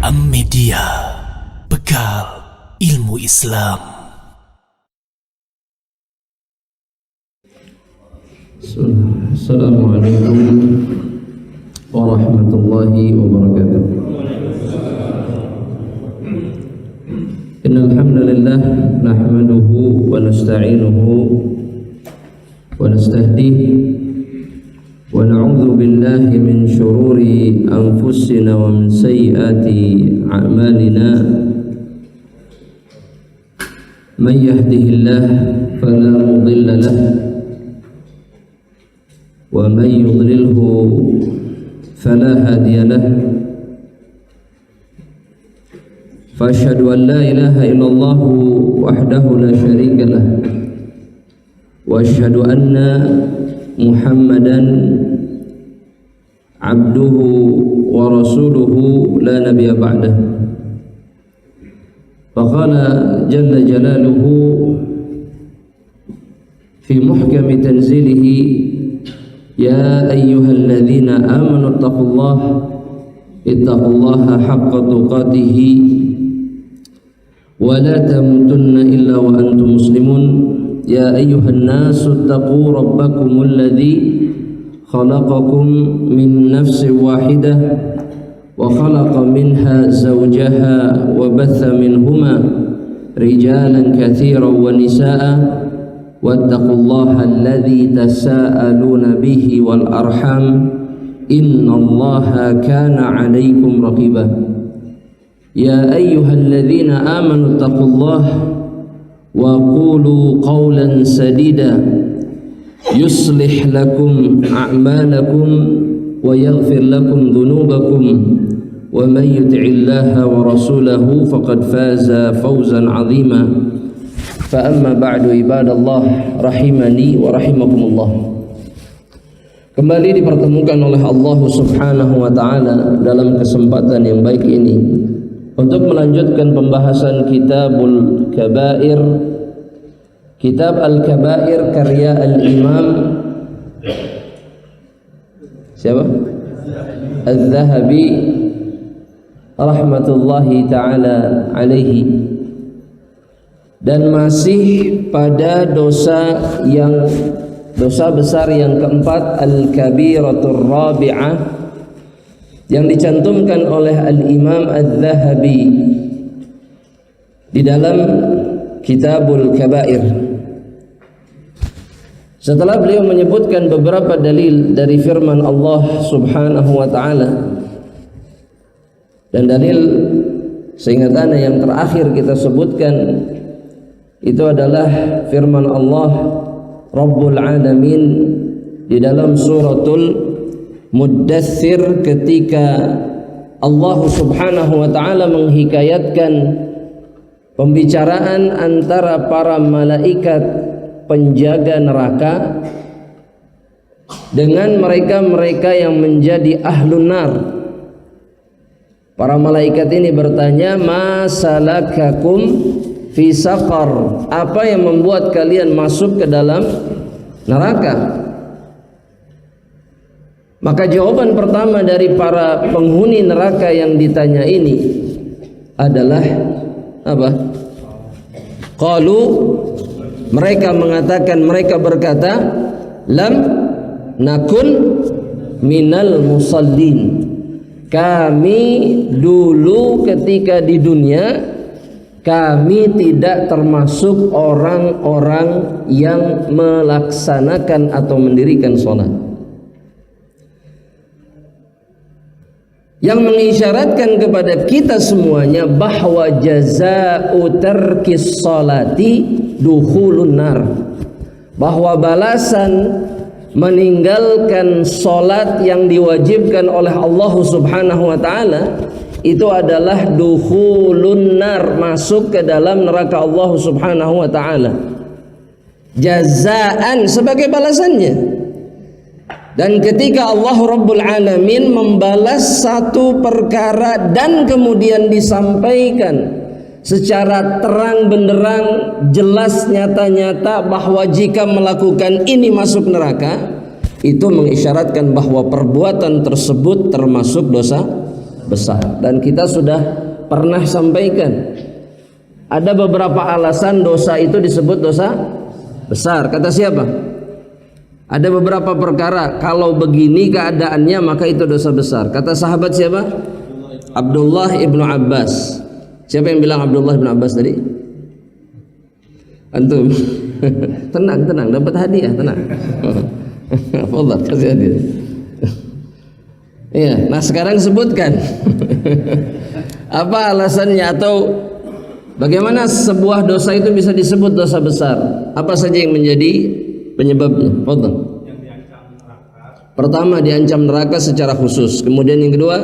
Am-Media, bekal ilmu Islam. Assalamualaikum warahmatullahi wabarakatuh. Innal hamdalillah nahmaduhu wa nasta'inuhu wa nastahdihi wa na'udzu billahi min syururi anfusina wa min sayyiati a'malina. Man yahdihillah fala mudilla lahu wa man yudlilhu fala hadiya lahu. Fashhadu an la ilaha illallah wahdahu la syarika lah wa ashhadu anna Muhammadan abduhu wa rasuluhu la nabiyya ba'dah. Faqala jalla jalaluhu fi muhkami tanzilihi ya ayyuhalladzina amanu ittaqullaha haqqa tuqatihi wa la tamutunna illa wa antum muslimun. Ya ayyuhan nasu ittaqu rabbakumul ladzi khalaqakum min nafsin wahidah wa khalaqa minha zawjaha wa batha minhuma rijalan katsiran wa nisaa wattaqullaha alladzi tasaaluna bihi wal arham innallaha kana 'alaikum raqiba. Ya ayyuhalladzina amanu ittaqullaha wa qulu qawlan sadida yuslih lakum a'malakum wa yaghfir lakum dhunubakum wa man yuti'illaha wa rasulahu faqad faza fawzan 'azima. Fa amma ba'du ibadallah rahimani wa rahimakumullah. Kembali dipertemukan oleh Allah Subhanahu wa taala dalam kesempatan yang baik ini untuk melanjutkan pembahasan Kitabul Kabair, Kitab Al-Kabair karya Al-Imam siapa? Az-Zahabi rahmatullahi taala alaihi. Dan masih pada dosa besar yang keempat, Al-Kabiratur Rabi'ah, yang dicantumkan oleh Al-Imam Az-Zahabi di dalam Kitabul Kabair. Setelah beliau menyebutkan beberapa dalil dari firman Allah Subhanahu wa taala, dan dalil seingat ana yang terakhir kita sebutkan itu adalah firman Allah Rabbul Alamin di dalam suratul Muddathir, ketika Allah Subhanahu wa taala menghikayatkan pembicaraan antara para malaikat penjaga neraka dengan mereka-mereka yang menjadi ahlun nar. Para malaikat ini bertanya, "Ma salakakum fi saqar?" Apa yang membuat kalian masuk ke dalam neraka? Maka jawaban pertama dari para penghuni neraka yang ditanya ini adalah apa? Qalu, mereka berkata, lam nakun minal musallin. Kami dulu ketika di dunia, kami tidak termasuk orang-orang yang melaksanakan atau mendirikan sholat. Yang mengisyaratkan kepada kita semuanya bahwa jazaa'u tarkis sholati dukhulun nar, bahwa balasan meninggalkan sholat yang diwajibkan oleh Allah Subhanahu wa taala itu adalah dukhulun nar, masuk ke dalam neraka Allah Subhanahu wa taala. Jazaan, sebagai balasannya. Dan ketika Allah Rabbul Alamin membalas satu perkara dan kemudian disampaikan secara terang benderang, jelas, nyata-nyata bahwa jika melakukan ini masuk neraka, itu mengisyaratkan bahwa perbuatan tersebut termasuk dosa besar. Dan kita sudah pernah sampaikan ada beberapa alasan dosa itu disebut dosa besar. Kata siapa? Ada beberapa perkara kalau begini keadaannya maka itu dosa besar. Kata sahabat siapa? Abdullah ibnu Abbas. Siapa yang bilang Abdullah ibnu Abbas tadi? Antum. Tenang, dapat hadiah, tenang. Fadhal, kasih hadiah. Iya, nah sekarang sebutkan apa alasannya atau bagaimana sebuah dosa itu bisa disebut dosa besar? Apa saja yang menjadi penyebabnya? Fadhal. Pertama, diancam neraka secara khusus. Kemudian yang kedua,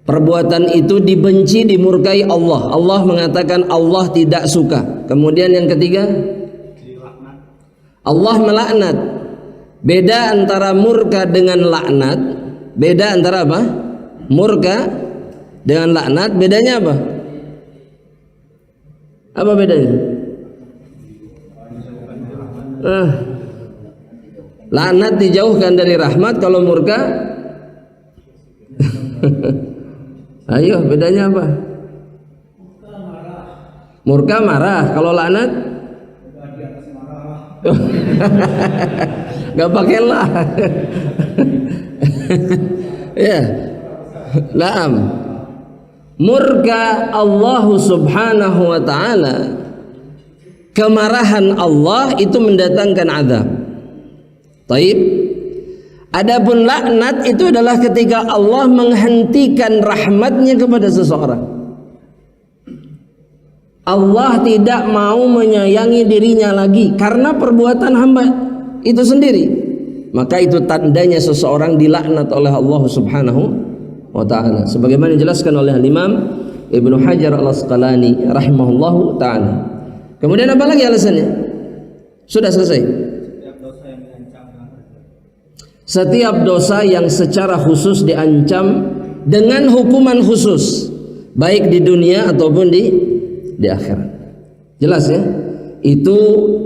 perbuatan itu dibenci, dimurkai Allah. Allah mengatakan Allah tidak suka. Kemudian yang ketiga, Allah melaknat. Beda antara murka dengan laknat. Beda antara apa? Murka dengan laknat. Bedanya apa? Apa bedanya? Laknat dijauhkan dari rahmat. Kalau murka ayo, bedanya apa? Murka marah, kalau laknat gak pakai lah. Ya, naam. Murka Allah subhanahu wa ta'ala, kemarahan Allah itu mendatangkan azab. Taib. Adapun laknat itu adalah ketika Allah menghentikan rahmatnya kepada seseorang. Allah tidak mau menyayangi dirinya lagi karena perbuatan hamba itu sendiri. Maka itu tandanya seseorang dilaknat oleh Allah subhanahu wa ta'ala. Sebagaimana dijelaskan oleh Imam Ibnu Hajar al-Asqalani rahimahullahu ta'ala. Kemudian apa lagi alasannya? Sudah selesai. Setiap dosa yang secara khusus diancam dengan hukuman khusus, baik di dunia ataupun di akhirat. Jelas ya? Itu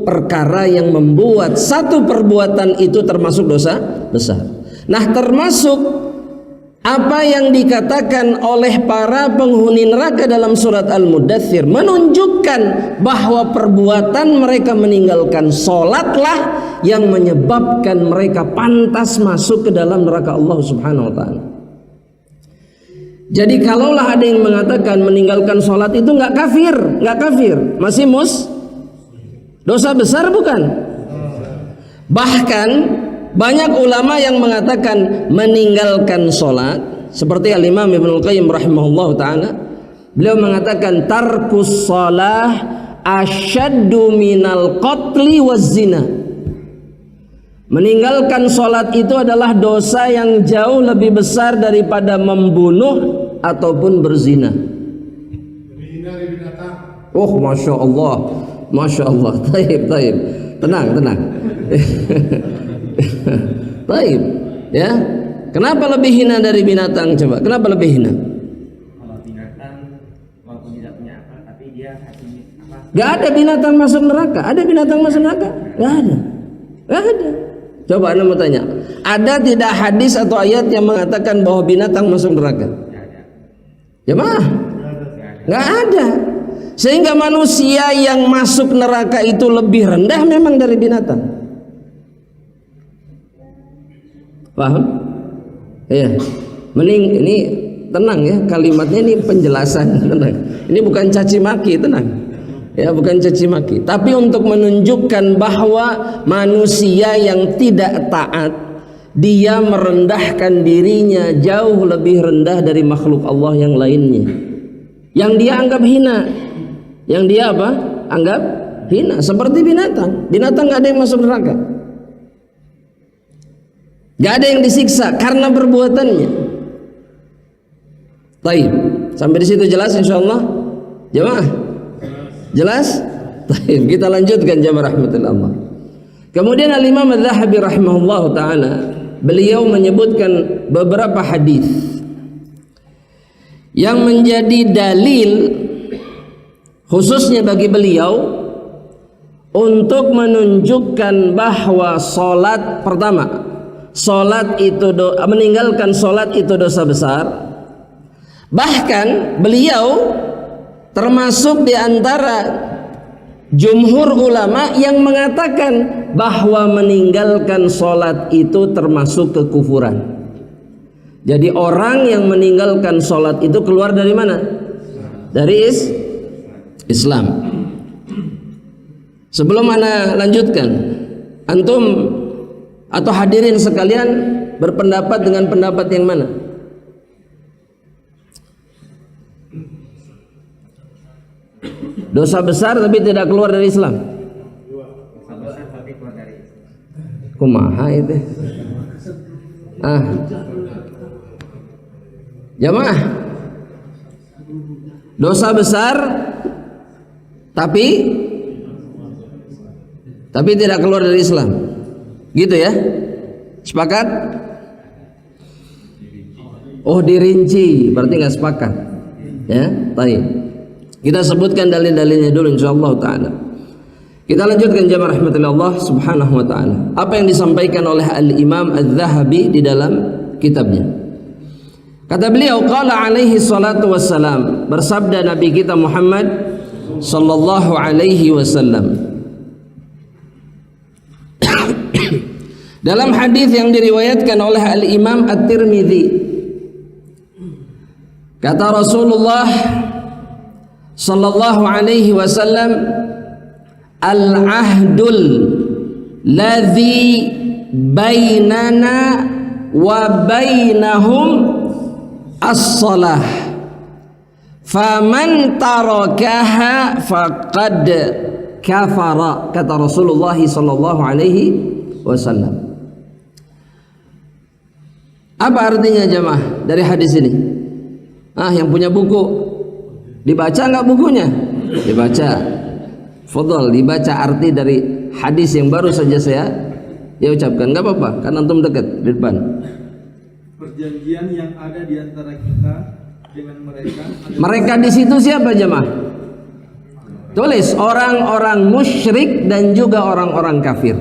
perkara yang membuat satu perbuatan itu termasuk dosa besar. Nah, termasuk apa yang dikatakan oleh para penghuni neraka dalam surat Al-Mudaththir menunjukkan bahwa perbuatan mereka meninggalkan sholatlah yang menyebabkan mereka pantas masuk ke dalam neraka Allah subhanahu wa ta'ala. Jadi kalaulah ada yang mengatakan meninggalkan sholat itu nggak kafir, masih dosa besar bukan? Bahkan banyak ulama yang mengatakan meninggalkan sholat, seperti Al-Imam Ibnu Qayyim rahimahullah ta'ala, beliau mengatakan tarkus shalah asyaddu minal qatli waz zina. Meninggalkan sholat itu adalah dosa yang jauh lebih besar daripada membunuh ataupun berzina. Oh, masya Allah. Taib. Tenang. Taib, ya. Kenapa lebih hina dari binatang? Coba, kenapa lebih hina? Kalau binatang walaupun tidak punya akal, tapi dia kasih apa? Gak ada binatang masuk neraka. Ada binatang masuk neraka? Gak ada. Coba anda mau tanya, ada tidak hadis atau ayat yang mengatakan bahwa binatang masuk neraka? Jemaah, nggak ada. Sehingga manusia yang masuk neraka itu lebih rendah memang dari binatang. Paham? Iya. Mending ini tenang ya, kalimatnya ini penjelasan, tenang. Ini bukan caci maki, tenang. Ya, bukan caci maki, tapi untuk menunjukkan bahwa manusia yang tidak taat, dia merendahkan dirinya jauh lebih rendah dari makhluk Allah yang lainnya, yang dia anggap hina, yang dia apa? Anggap hina. Seperti binatang gak ada yang masuk neraka, gak ada yang disiksa karena perbuatannya. Baik, sampai di situ jelas insyaallah jemaah. Jelas? Baik, kita lanjutkan jamaah rahmatullah. Kemudian Al-Imam Adz-Dzahabi rahimahullah ta'ala, beliau menyebutkan beberapa hadis yang menjadi dalil khususnya bagi beliau untuk menunjukkan bahwa meninggalkan salat itu dosa besar. Bahkan beliau termasuk di antara jumhur ulama yang mengatakan bahwa meninggalkan salat itu termasuk kekufuran. Jadi orang yang meninggalkan salat itu keluar dari mana? Dari Islam. Sebelum ana lanjutkan, antum atau hadirin sekalian berpendapat dengan pendapat yang mana? Dosa besar tapi tidak keluar dari Islam. Dosa besar tapi keluar dari Islam. Kumaha itu? Jamaah, dosa besar tapi tidak keluar dari Islam, gitu ya? Sepakat? Oh, dirinci, berarti nggak sepakat, ya? Baik. Kita sebutkan dalil-dalilnya dulu, insyaallah taala. Kita lanjutkan jamaah rahmatillah Allah subhanahu wa ta'ala. Apa yang disampaikan oleh Al-Imam Adz-Dzahabi di dalam kitabnya. Kata beliau, qala alaihi salatu wassalam, bersabda Nabi kita Muhammad sallallahu alaihi wasallam dalam hadis yang diriwayatkan oleh Al-Imam At-Tirmidzi, kata Rasulullah sallallahu alaihi wasallam, al-ahdul ladzi bainana wa bainahum as-salah faman tarakaha faqad kafara, kata Rasulullah sallallahu alaihi wasallam. Apa artinya jamaah dari hadis ini? Yang punya buku dibaca nggak bukunya? Dibaca. Fadhal, dibaca arti dari hadis yang baru saja saya ucapkan. Nggak apa-apa, kan antum dekat di depan. Perjanjian yang ada di antara kita dengan mereka. Mereka di situ siapa jemaah? Tulis orang-orang musyrik dan juga orang-orang kafir.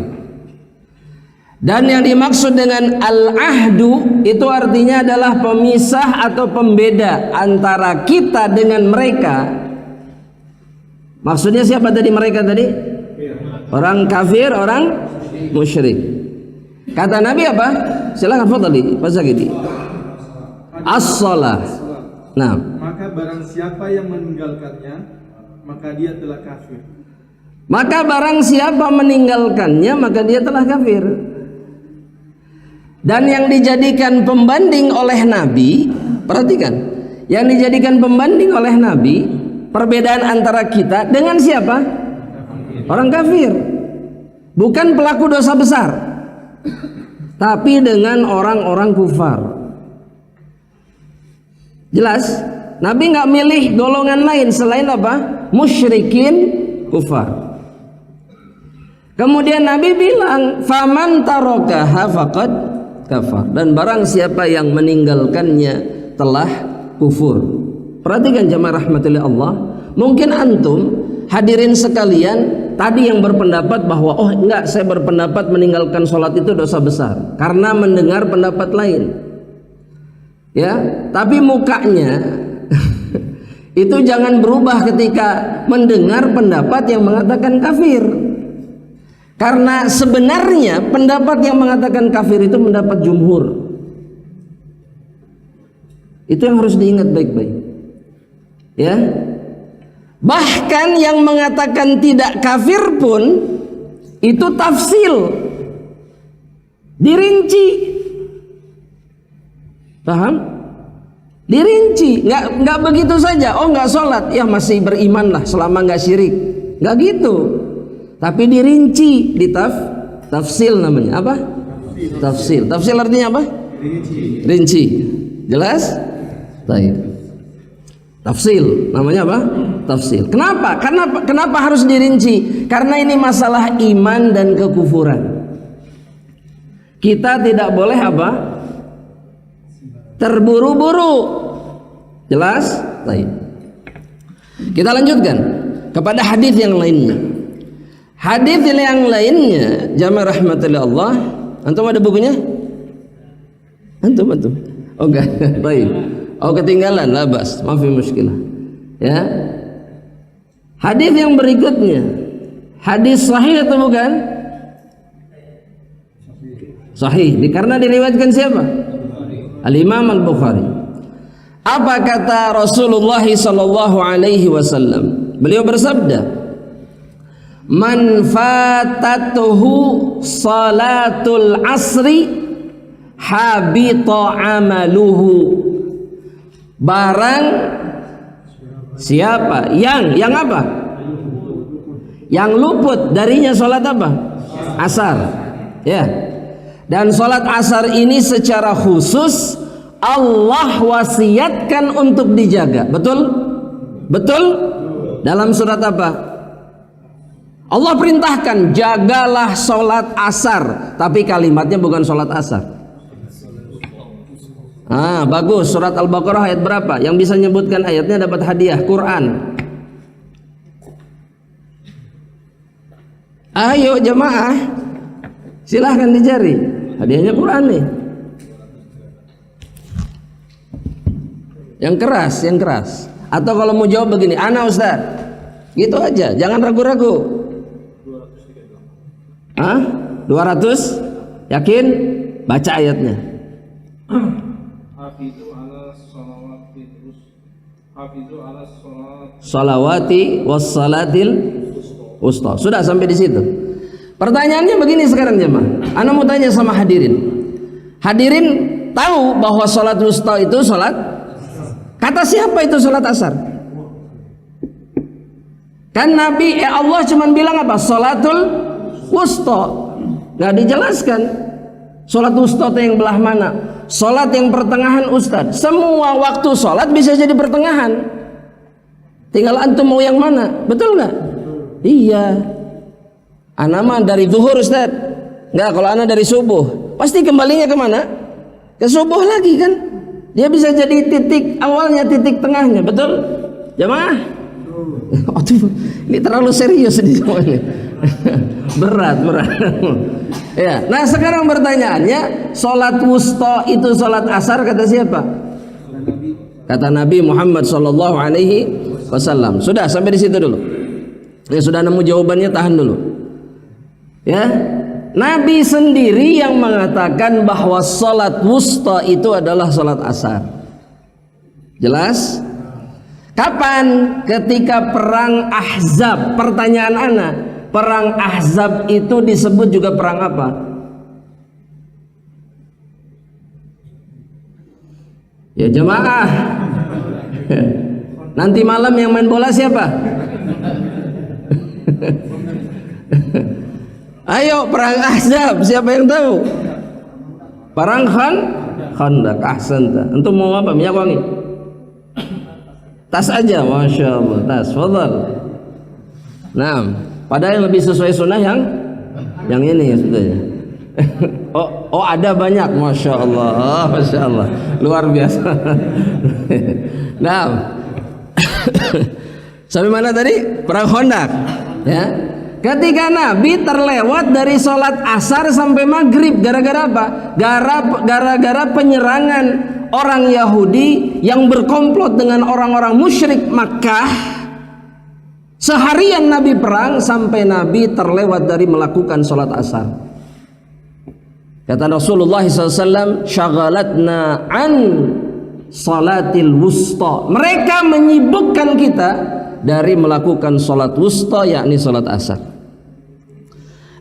Dan yang dimaksud dengan al-ahdu itu artinya adalah pemisah atau pembeda antara kita dengan mereka. Maksudnya siapa tadi mereka tadi? Orang kafir, orang musyrik. Kata Nabi apa? Silakan fadhali, Pak Zakidi. As-shalah. Nah, maka barang siapa yang meninggalkannya, maka dia telah kafir. Maka barang siapa meninggalkannya, maka dia telah kafir. Dan yang dijadikan pembanding oleh Nabi, perhatikan, yang dijadikan pembanding oleh Nabi, perbedaan antara kita dengan siapa? Orang kafir. Bukan pelaku dosa besar, tapi dengan orang-orang kufar. Jelas? Nabi nggak milih golongan lain selain apa? Musyrikin kufar. Kemudian Nabi bilang, faman tarakaha faqad kafar, dan barang siapa yang meninggalkannya telah kufur. Perhatikan jamaah rahmatillah Allah, mungkin antum hadirin sekalian tadi yang berpendapat bahwa oh enggak, saya berpendapat meninggalkan sholat itu dosa besar karena mendengar pendapat lain, ya. Tapi mukanya itu jangan berubah ketika mendengar pendapat yang mengatakan kafir. Karena sebenarnya pendapat yang mengatakan kafir itu pendapat jumhur. Itu yang harus diingat baik-baik, ya. Bahkan yang mengatakan tidak kafir pun itu tafsil, dirinci, paham? Dirinci, nggak begitu saja. Oh nggak sholat, ya masih beriman lah selama nggak syirik, nggak gitu. Tapi dirinci, tafsil namanya apa? Tafsil. Tafsil artinya apa? Rinci. Jelas? Baik. Tafsil namanya apa? Tafsil. Kenapa? Kenapa harus dirinci? Karena ini masalah iman dan kekufuran. Kita tidak boleh apa? Terburu-buru. Jelas? Baik. Kita lanjutkan kepada hadis yang lainnya. Hadis yang lainnya, jamaah rahmatillah Allah, antum ada bukunya? Antum. Oh enggak, baik. Oh ketinggalan, labas, maafi muskilah. Ya. Hadis yang berikutnya, hadis sahih atau bukan? Sahih, karena diriwayatkan siapa? Al-Imam Al-Bukhari. Apa kata Rasulullah sallallahu alaihi wasallam? Beliau bersabda, "Man fatatuhu salatul asri habita amaluhu." Barang siapa yang apa? Yang luput darinya salat apa? Asar. Ya. Dan salat asar ini secara khusus Allah wasiatkan untuk dijaga. Betul? Betul? Dalam surat apa? Allah perintahkan jagalah salat asar, tapi kalimatnya bukan salat asar. Bagus. Surat Al-Baqarah ayat berapa? Yang bisa menyebutkan ayatnya dapat hadiah Quran. Ayo jemaah, silahkan dicari. Hadiahnya Quran nih. Yang keras. Atau kalau mau jawab begini, ana Ustaz. Gitu aja, jangan ragu-ragu. 200? Yakin? Baca ayatnya. Salawati wassalatil wusta. Sudah sampai di situ. Pertanyaannya begini sekarang jemaah. Ana mau tanya sama hadirin. Hadirin tahu bahwa salat wusta itu salat? Kata siapa itu salat asar? Kan Nabi Allah cuma bilang apa? Salatul wusta. Gak dijelaskan. Salat wusta itu yang belah mana? Salat yang pertengahan Ustaz. Semua waktu salat bisa jadi pertengahan. Tinggal antum mau yang mana? Betul nggak? Iya. Ana mah dari zuhur Ustaz. Nggak, kalau ana dari subuh. Pasti kembalinya kemana? Ke subuh lagi kan? Dia bisa jadi titik awalnya, titik tengahnya. Betul? Jamaah? Aduh, ini terlalu serius nih semuanya. berat. Ya. Nah sekarang pertanyaannya, salat wusta itu salat asar kata siapa? Kata Nabi Muhammad sallallahu alaihi wasallam. Sudah sampai di situ dulu. Ya sudah nemu jawabannya, tahan dulu. Ya. Nabi sendiri yang mengatakan bahwa salat wusta itu adalah salat asar. Jelas? Kapan? Ketika perang Ahzab. Pertanyaan ana, perang Ahzab itu disebut juga perang apa? Ya jemaah. Nanti malam yang main bola siapa? Ayo perang Ahzab, siapa yang tahu? Perang Khandaq. Ahsanta. Antum mau apa? Minyak wangi? Tas aja, masya Allah. Tas, fadhal. Nah, padahal yang lebih sesuai sunnah yang ini sebetulnya. oh ada banyak, masya Allah, luar biasa. Nah, sampai mana tadi? Perang Khandaq. Ya. Ketika Nabi terlewat dari sholat asar sampai maghrib, gara-gara apa? Gara-gara penyerangan orang Yahudi yang berkomplot dengan orang-orang musyrik Makkah. Seharian Nabi perang sampai Nabi terlewat dari melakukan sholat asar. Kata Rasulullah SAW, syaghalatna an salatil wusta. Mereka menyibukkan kita dari melakukan sholat wusta, yakni sholat asar.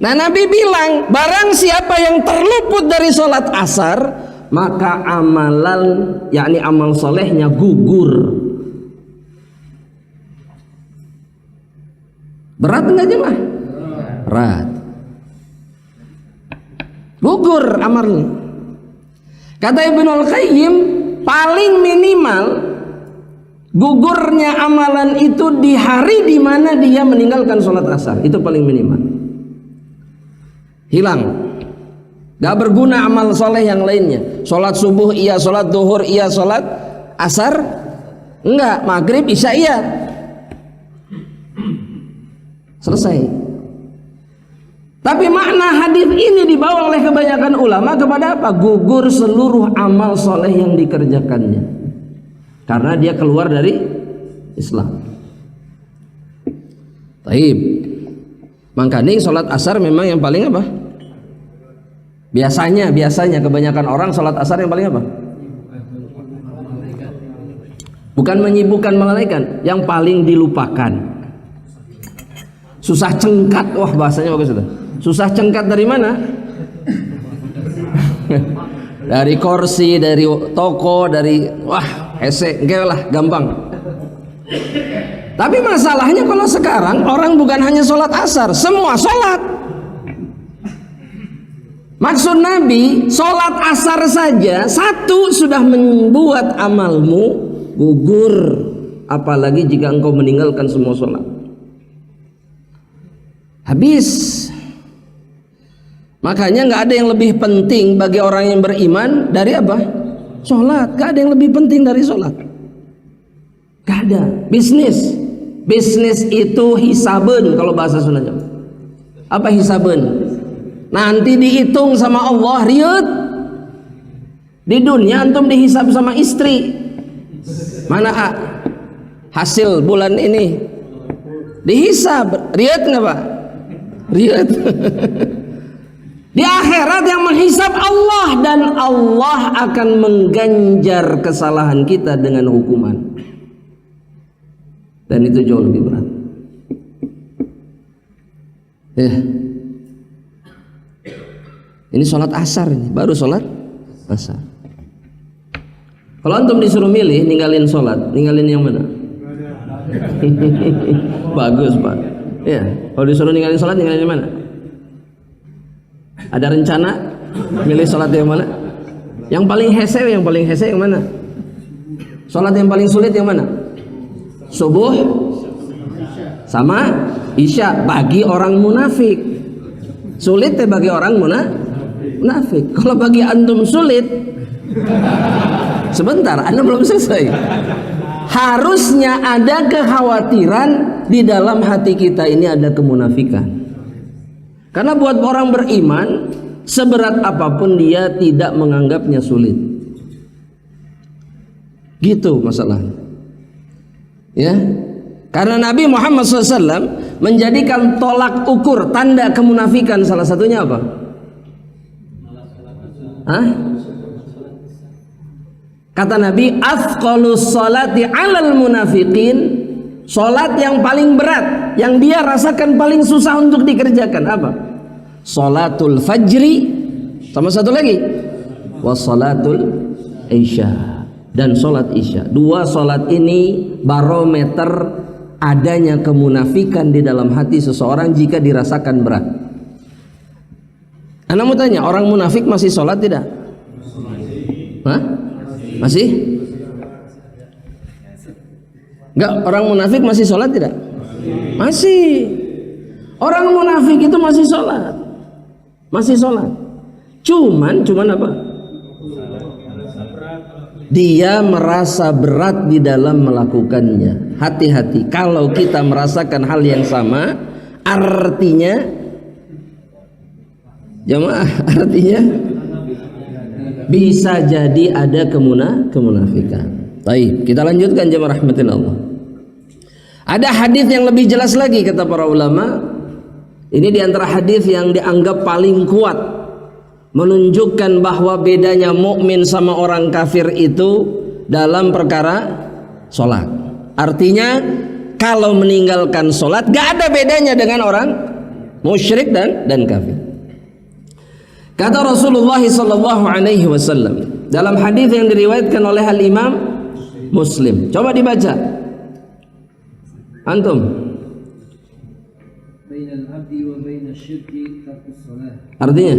Nah Nabi bilang, barang siapa yang terluput dari sholat asar, maka amalan, yakni amal solehnya gugur. Berat enggak jemaah? Berat. Gugur amalnya. Kata Ibnul Qayyim, paling minimal gugurnya amalan itu di hari di mana dia meninggalkan sholat asar. Itu paling minimal. Hilang. Gak berguna amal soleh yang lainnya. Sholat subuh iya, sholat duhur iya, sholat asar enggak, maghrib isya iya. Selesai. Tapi makna hadis ini dibawa oleh kebanyakan ulama kepada apa? Gugur seluruh amal soleh yang dikerjakannya, karena dia keluar dari Islam. Taib. Makanya sholat asar memang yang paling apa? Biasanya kebanyakan orang sholat asar yang paling apa? Bukan menyibukkan malaikat, yang paling dilupakan. Susah cengkat, wah bahasanya bagus itu. Susah cengkat dari mana? Dari kursi, dari toko, dari wah hese, enggak lah, gampang. Tapi masalahnya kalau sekarang orang bukan hanya sholat asar, semua sholat. Maksud Nabi, sholat asar saja satu sudah membuat amalmu gugur, apalagi jika engkau meninggalkan semua sholat. Habis. Makanya nggak ada yang lebih penting bagi orang yang beriman dari apa? Sholat. Nggak ada yang lebih penting dari sholat. Nggak ada. Bisnis itu hisaben kalau bahasa Sundanya. Apa hisaben? Nanti dihitung sama Allah, riut. Di dunia antum dihisab sama istri. Mana hasil bulan ini? Dihisab, riut nggak Pak? Riut. Di akhirat yang menghisab Allah, dan Allah akan mengganjar kesalahan kita dengan hukuman. Dan itu jauh lebih berat. Ini sholat asar ini, baru sholat asar. Kalau antum disuruh milih, ninggalin sholat, ninggalin yang mana? Bagus Pak. Ya, kalau disuruh ninggalin sholat, ninggalin yang mana? Ada rencana milih sholat yang mana? Yang paling hese yang mana? Sholat yang paling sulit yang mana? Subuh sama isya bagi orang munafik. Sulit ya bagi orang munafik. Kalau bagi antum sulit, sebentar, Anda belum selesai. Harusnya ada kekhawatiran di dalam hati kita ini ada kemunafikan. Karena buat orang beriman, seberat apapun dia tidak menganggapnya sulit. Gitu masalahnya. Ya, karena Nabi Muhammad SAW menjadikan tolak ukur tanda kemunafikan, salah satunya apa? Kata Nabi, afqalus salati 'alal munafiqin. Salat yang paling berat, yang dia rasakan paling susah untuk dikerjakan apa? Salatul fajri, sama satu lagi, wassalatul isya, dan salat isya. Dua salat ini barometer adanya kemunafikan di dalam hati seseorang jika dirasakan berat. Anda mau tanya, orang munafik masih salat tidak? Masih? Enggak, orang munafik masih sholat tidak? Masih. Orang munafik itu masih sholat. Masih sholat. Cuman apa? Dia merasa berat di dalam melakukannya. Hati-hati. Kalau kita merasakan hal yang sama, artinya bisa jadi ada kemunafikan. Baik, kita lanjutkan jemaah rahmatin Allah. Ada hadis yang lebih jelas lagi kata para ulama. Ini diantara hadis yang dianggap paling kuat, menunjukkan bahwa bedanya mukmin sama orang kafir itu dalam perkara sholat. Artinya kalau meninggalkan sholat gak ada bedanya dengan orang musyrik dan kafir. Kata Rasulullah SAW dalam hadis yang diriwayatkan oleh Al Imam Muslim. Coba dibaca. Antum. Artinya?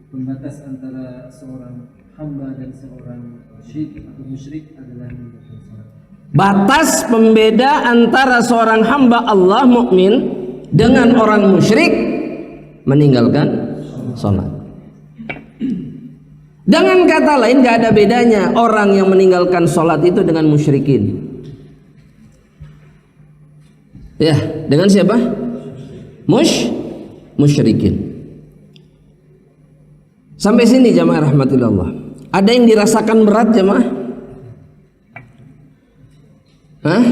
Pembatas antara seorang hamba dan seorang syirk atau musyrik adalah meninggalkan salat. Batas pembeda antara seorang hamba Allah mukmin dengan orang musyrik meninggalkan salat. Dengan kata lain, gak ada bedanya orang yang meninggalkan sholat itu dengan musyrikin. Ya, dengan siapa? musyrikin. Sampai sini jamaah rahmatillah. Ada yang dirasakan berat jamaah? Hah?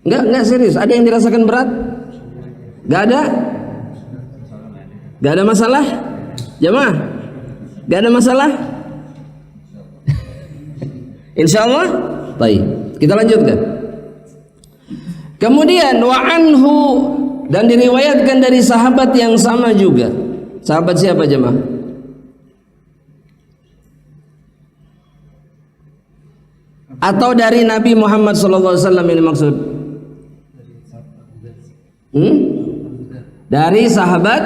Enggak serius. Ada yang dirasakan berat? Enggak ada? Enggak ada masalah? Jamaah? Enggak ada masalah? Insyaallah. Baik. Kita lanjutkan. Kemudian wa anhu, dan diriwayatkan dari sahabat yang sama juga. Sahabat siapa jemaah? Atau dari Nabi Muhammad SAW ini maksud? Dari sahabat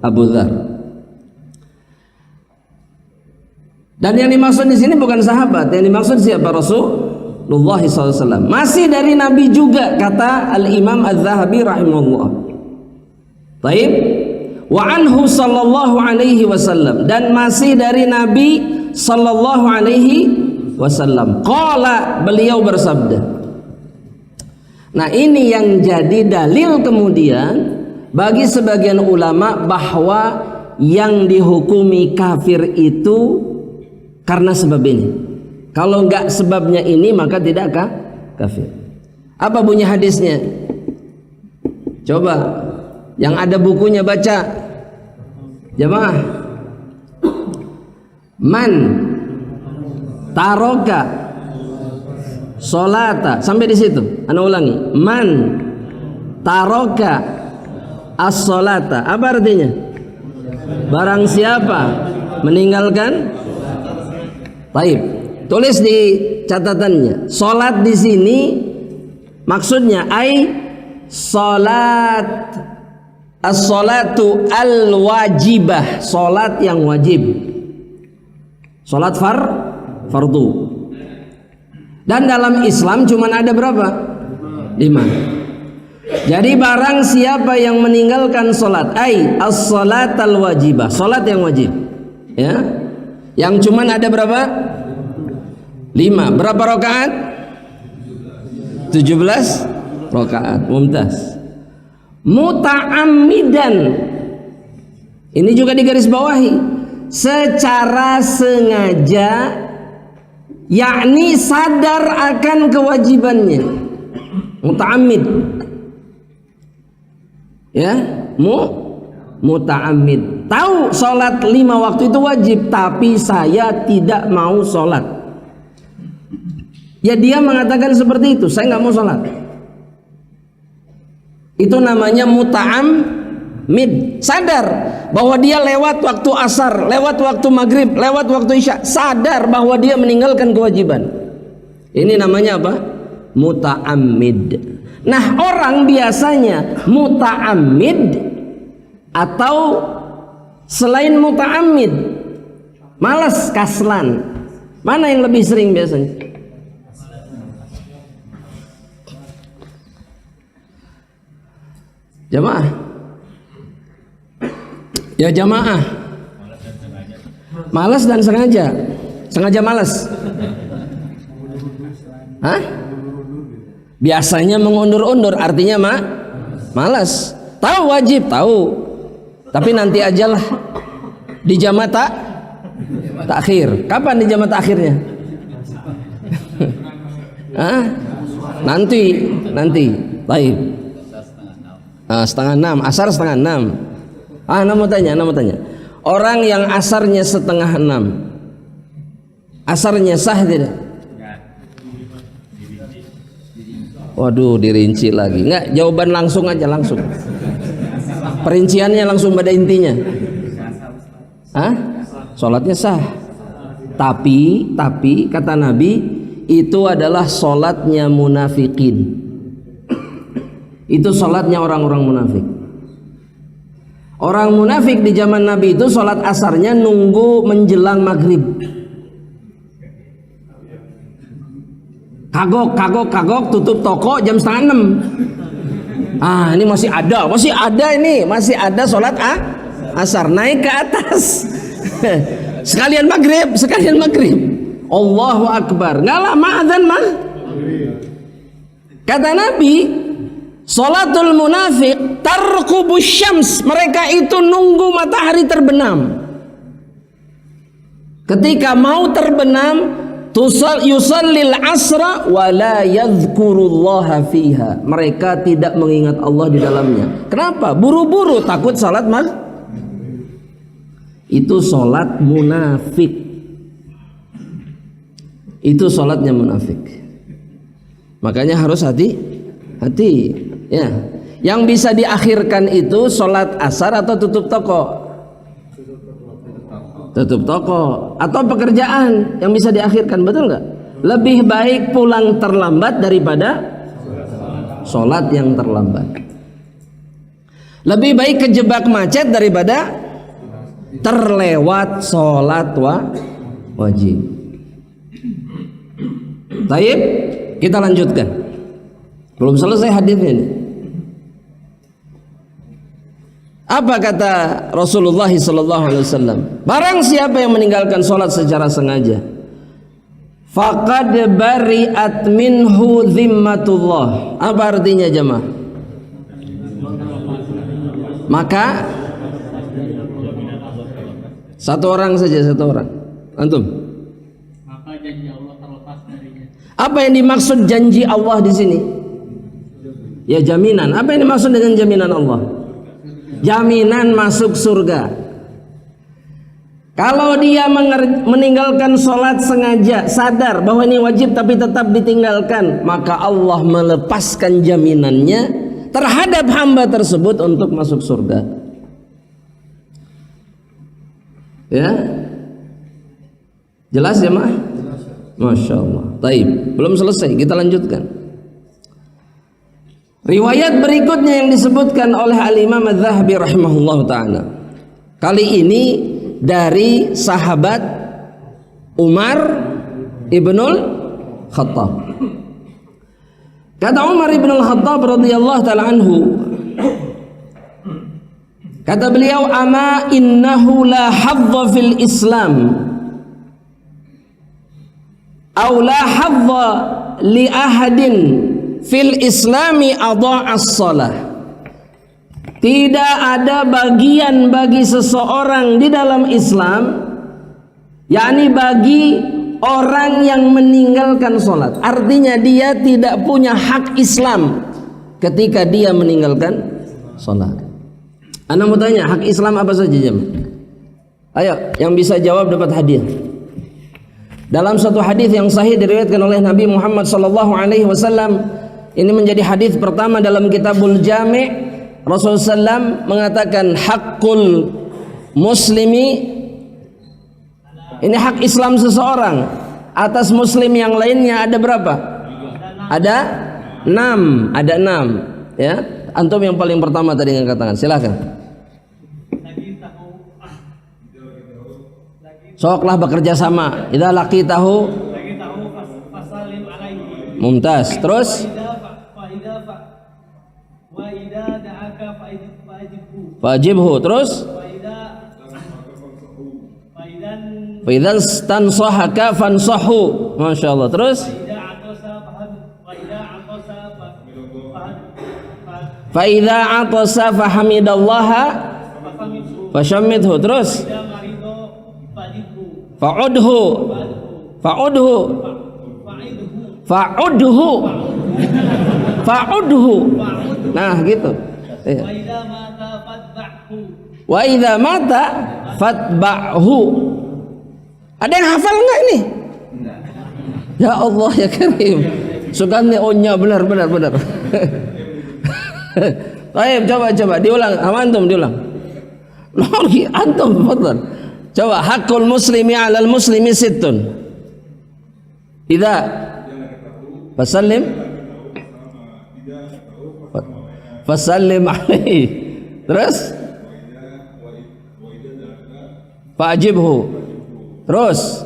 Abu Dzar. Dan yang dimaksud di sini bukan sahabat, yang dimaksud siapa? Rasulullah SAW. Masih dari Nabi juga, kata Al-Imam Az-Zahabi rahimahullah. Taib. Wa anhu sallallahu alaihi wasallam, dan masih dari Nabi sallallahu alaihi wasallam. Qala, beliau bersabda. Nah, ini yang jadi dalil kemudian bagi sebagian ulama bahwa yang dihukumi kafir itu karena sebab ini. Kalau enggak sebabnya ini maka tidak kafir. Apa bunyi hadisnya? Coba yang ada bukunya baca. Jamaah. Man taroka solata, sampai di situ. Ana ulangi. Man taroka as-solata. Apa artinya? Barang siapa meninggalkan. Baik. Tulis di catatannya. Salat di sini maksudnya salat as-salatu al-wajibah, salat yang wajib. Salat fardu. Dan dalam Islam cuma ada berapa? 5. Jadi barang siapa yang meninggalkan salat, as-salat al-wajibah, salat yang wajib. Ya. Yang cuma ada berapa? 5. Berapa rakaat? 17 rakaat. Mumtaz. Muta'ammidan, ini juga digarisbawahi, secara sengaja, yakni sadar akan kewajibannya. Muta'ammid, ya, muta'ammid, tahu sholat 5 waktu itu wajib, tapi saya tidak mau sholat. Ya, dia mengatakan seperti itu, saya nggak mau sholat. Itu namanya muta'ammid, sadar bahwa dia lewat waktu asar, lewat waktu maghrib, lewat waktu isya, sadar bahwa dia meninggalkan kewajiban. Ini namanya apa? Muta'ammid. Nah, orang biasanya muta'ammid atau selain muta'ammid, malas, kaslan. Mana yang lebih sering biasanya? Jamaah. Ya jamaah. Malas dan sengaja. Sengaja malas. Hah? Biasanya mengundur-undur, artinya malas. Tahu wajib, tahu. Tapi nanti ajalah. Di jamaah takhir. Kapan di jamaah takhirnya? Hah? Nanti. Baik. Setengah 6, asar setengah 6. Ana mau tanya. Orang yang asarnya setengah 6, asarnya sah tidak? Waduh, dirinci lagi. Enggak, jawaban langsung aja, langsung. Perinciannya langsung pada intinya. Sholatnya sah. Tapi kata Nabi, itu adalah sholatnya munafikin. Itu sholatnya orang-orang munafik. Orang munafik di zaman Nabi itu sholat asarnya nunggu menjelang maghrib. Kagok tutup toko jam setengah 6. Ini masih ada sholat asar, naik ke atas. sekalian maghrib. Allahu Akbar. Nggak lama adzan mah. Kata Nabi, Salatul munafik tarqubus syams, mereka itu nunggu matahari terbenam. Ketika mau terbenam, yusallil asra wa la yadhkurullaha fiha. Mereka tidak mengingat Allah di dalamnya. Kenapa? Buru-buru takut salat itu salat munafik. Itu salatnya munafik. Makanya harus hati-hati ya. Yang bisa diakhirkan itu salat asar atau tutup toko? Tutup toko atau pekerjaan yang bisa diakhirkan, betul nggak? Lebih baik pulang terlambat daripada sholat yang terlambat. Lebih baik kejebak macet daripada terlewat sholat wajib. Taib, kita lanjutkan. Belum selesai hadisnya ini. Apa kata Rasulullah SAW? Barang siapa yang meninggalkan sholat secara sengaja, faqad bari'at minhu zimmatullah. Apa artinya jemaah? Maka satu orang saja, satu orang. Antum? Maka janji Allah terlepas darinya. Apa yang dimaksud janji Allah di sini? Ya jaminan. Apa yang dimaksud dengan jaminan Allah? Jaminan masuk surga. Kalau dia meninggalkan sholat sengaja, sadar bahwa ini wajib tapi tetap ditinggalkan, maka Allah melepaskan jaminannya terhadap hamba tersebut untuk masuk surga. Ya, jelas ya mah? Masya Allah. Taib, belum selesai, kita lanjutkan. Riwayat berikutnya yang disebutkan oleh Al-Imam Adz-Dzahabi rahimahullah ta'ala, kali ini dari sahabat Umar ibnul Khattab. Kata Umar ibnul Khattab radhiyallahu ta'ala anhu, kata beliau, ama innahu la hadza fil Islam aw la hadza li ahadin fil islami adha'as shalah. Tidak ada bagian bagi seseorang di dalam Islam, yakni bagi orang yang meninggalkan sholat. Artinya dia tidak punya hak Islam ketika dia meninggalkan sholat. Anda mau tanya, hak Islam apa saja jemaah? Ayo, yang bisa jawab dapat hadiah. Dalam satu hadis yang sahih diriwayatkan oleh Nabi Muhammad SAW, ini menjadi hadis pertama dalam Kitabul Jami'. Rasulullah SAW mengatakan hakul muslimi, ini hak Islam seseorang atas muslim yang lainnya ada berapa? Ada 6, ada 6 ya. Antum yang paling pertama tadi yang katakan, silakan. Soklah bekerja sama. Idza laqitahu fasallim alaihi. Mumtaz. Terus wa idza da'aka fa'ajibhu. Terus fa idzan stansahaka fansahu. Masyaallah. Terus fa idza atasa fahamidallaha fashammidhu. Terus fa'udhu nah gitu. Wa idza mata fatba'hu. Ada yang hafal enggak ini? Ya Allah ya Karim, sugani onya benar. Baik, coba diulang. Antum diulang. Lagi antum fadlan. Coba, hakul muslimi 'alal muslimi sittun. Idza fasallim alaihi. Terus fa'ajibhu. Terus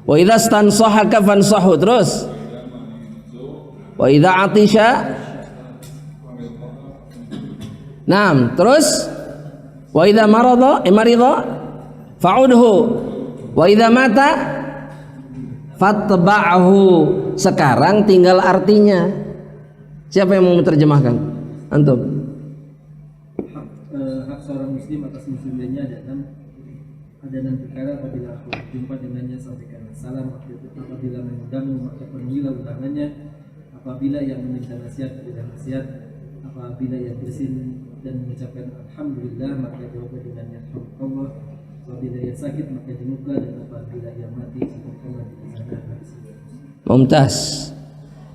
wa idza stansahaka fansahu. Terus wa idza atisha. Naam. Terus wa idza marida fa'udhu. Wa idza mata Fatba'hu. Sekarang tinggal artinya. Siapa yang mau menerjemahkan? Antum. Hak seorang muslim atas muslim lainnya ada dan perkara apabila aku jumpa dengannya sampaikan salam, apabila mengundangmu maka penuhilah undangannya, apabila yang meminta nasihat berilah nasihat, apabila yang bersin dan mengucapkan alhamdulillah maka jawablah dengannya alhamdulillah, apabila yang sakit maka jenguklah, dan apabila yang mati sampaikanlah di sana. Mumtaz.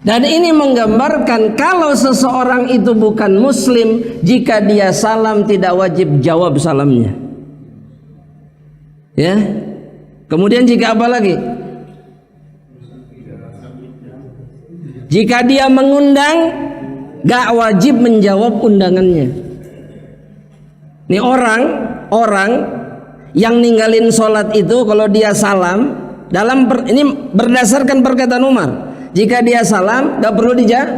Dan ini menggambarkan kalau seseorang itu bukan muslim, jika dia salam tidak wajib jawab salamnya. Ya. Kemudian jika apa lagi? Jika dia mengundang, gak wajib menjawab undangannya. Ini orang yang ninggalin sholat itu kalau dia salam, ini berdasarkan perkataan Umar, jika dia salam gak perlu dijawab.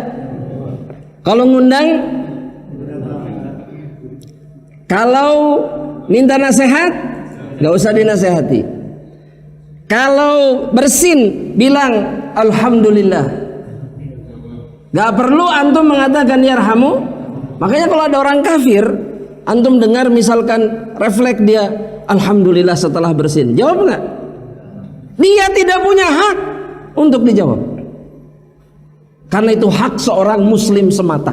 Kalau ngundang, kalau minta nasihat gak usah dinasehati. Kalau bersin bilang alhamdulillah. Gak perlu antum mengatakan yarhamu. Makanya kalau ada orang kafir, antum dengar misalkan refleks dia alhamdulillah setelah bersin, jawab nggak? Dia tidak punya hak untuk dijawab, karena itu hak seorang muslim semata.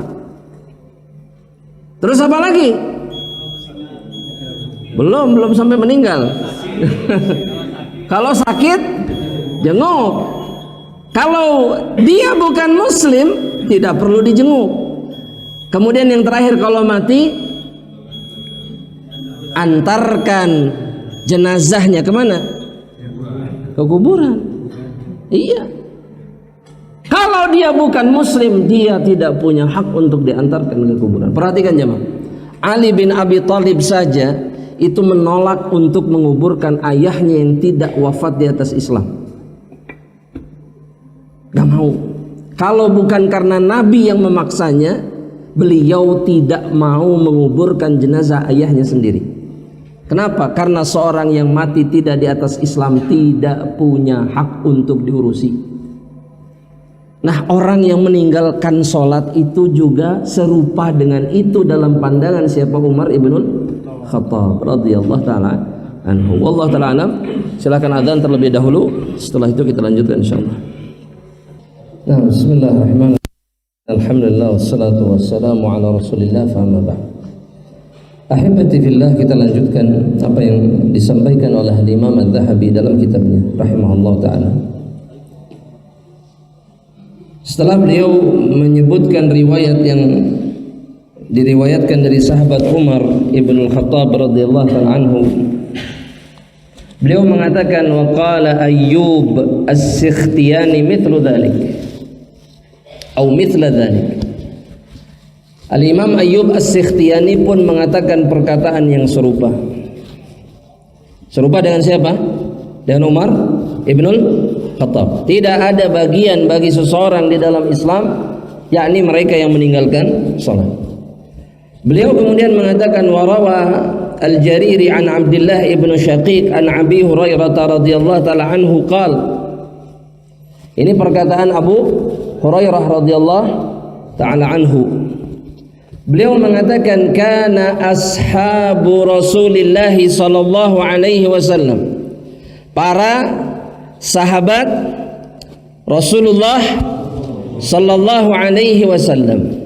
Terus apa lagi? Belum sampai meninggal. Kalau sakit jenguk. Kalau dia bukan muslim tidak perlu dijenguk. Kemudian yang terakhir, kalau mati antarkan jenazahnya kemana? Ke kuburan. Iya. Kalau dia bukan muslim, dia tidak punya hak untuk diantarkan ke kuburan. Perhatikan jemaah, Ali bin Abi Thalib saja itu menolak untuk menguburkan ayahnya yang tidak wafat di atas Islam. Gak mau. Kalau bukan karena Nabi yang memaksanya, beliau tidak mau menguburkan jenazah ayahnya sendiri. Kenapa? Karena seorang yang mati tidak di atas Islam tidak punya hak untuk diurusi. Nah, orang yang meninggalkan sholat itu juga serupa dengan itu dalam pandangan siapa? Umar ibnul Khattab radhiyallahu taala anhu. Wallahu taala alam. Silakan adzan terlebih dahulu, setelah itu kita lanjutkan insyaallah. Nah, bismillahirrahmanirrahim. Alhamdulillah wassalatu wassalamu ala Rasulillah, fa amma ba'd. Ahibati fillah, kita lanjutkan apa yang disampaikan oleh Imam Az-Zahabi dalam kitabnya rahimahullah taala. Setelah beliau menyebutkan riwayat yang diriwayatkan dari sahabat Umar ibn al-Khattab radhiyallahu ta'ala anhu, beliau mengatakan wa qala Ayyub as-Sikhtiyani mithlu dhalik atau mithla dhalik. Al-Imam Ayyub as-Sikhtiyani pun mengatakan perkataan yang serupa. Serupa dengan siapa? Dengan Umar ibnul Khattab. Tidak ada bagian bagi seseorang di dalam Islam, yakni mereka yang meninggalkan salat. Beliau kemudian mengatakan warawa Al-Jariri an Abdullah ibn Syaqiq an Abi Hurairah radhiyallahu ta'ala anhu qala. Ini perkataan Abu Hurairah radhiyallahu ta'ala anhu. Beliau mengatakan kana ashabu Rasulillah sallallahu alaihi wasallam, para sahabat Rasulullah sallallahu alaihi wasallam,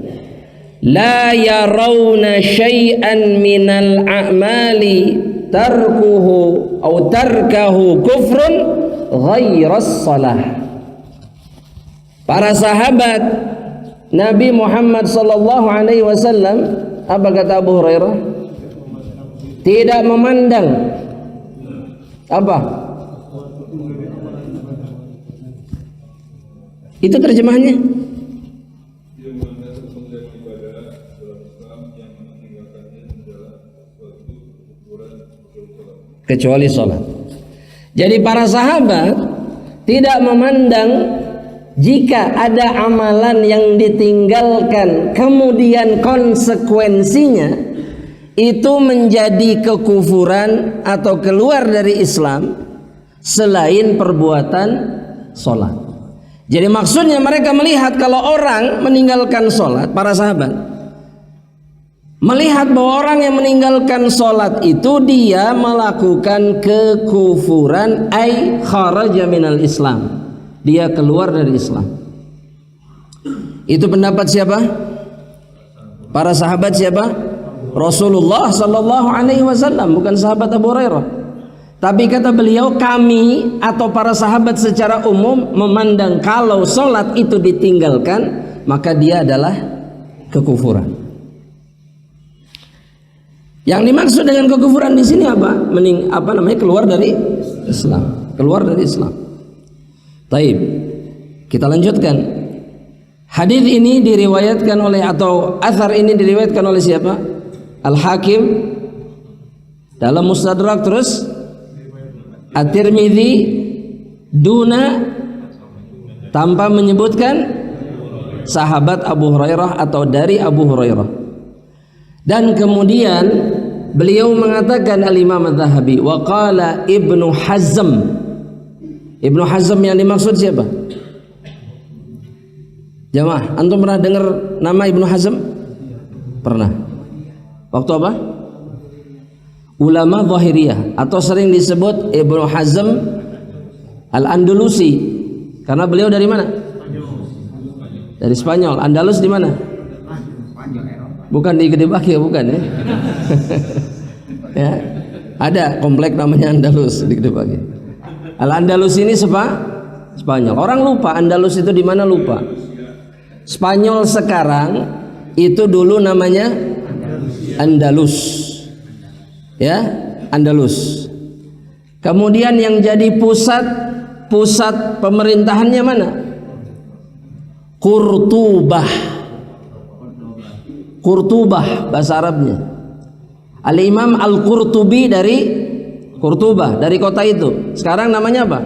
la yarawna syai'an minal a'mali tarkuhu atau tarkahu kufrun ghairas salah. Para sahabat Nabi Muhammad sallallahu alaihi wasallam, apa kata Abu Hurairah? Tidak memandang apa? Itu terjemahannya. Kecuali sholat. Jadi para sahabat tidak memandang jika ada amalan yang ditinggalkan kemudian konsekuensinya itu menjadi kekufuran atau keluar dari Islam selain perbuatan sholat. Jadi maksudnya mereka melihat kalau orang meninggalkan sholat, para sahabat melihat bahwa orang yang meninggalkan sholat itu dia melakukan kekufuran, ay kharaja minal Islam, dia keluar dari Islam. Itu pendapat siapa? Para sahabat siapa? Rasulullah sallallahu alaihi wasallam, bukan sahabat Abu Hurairah. Tapi kata beliau, kami atau para sahabat secara umum memandang kalau sholat itu ditinggalkan maka dia adalah kekufuran. Yang dimaksud dengan kekufuran di sini apa? Keluar dari Islam, keluar dari Islam. Taib. Kita lanjutkan. Hadis ini diriwayatkan oleh atau athar ini diriwayatkan oleh siapa? Al-Hakim dalam Mustadrak, terus At-Tirmidzi duna tanpa menyebutkan sahabat Abu Hurairah atau dari Abu Hurairah. Dan kemudian beliau mengatakan Al-Imam Adz-Dzahabi wa qala Ibnu Hazm. Ibnu Hazm yang dimaksud siapa? Jamaah, antum pernah dengar nama Ibnu Hazm? Pernah. Waktu apa? Ulama Zahiriyah atau sering disebut Ibnu Hazm Al-Andalusi karena beliau dari mana? Dari Spanyol. Andalus di mana? Bukan di Gede Bage, bukan ya? Ya, ada komplek namanya Andalus di Gede Bage. Al-Andalus ini Spanyol. Orang lupa Andalus itu di mana, lupa. Spanyol sekarang itu dulu namanya Andalus. Ya, Andalus. Kemudian yang jadi pusat pemerintahannya mana? Qurtubah bahasa Arabnya. Al-Imam Al-Qurtubi dari Qurtubah, dari kota itu. Sekarang namanya apa?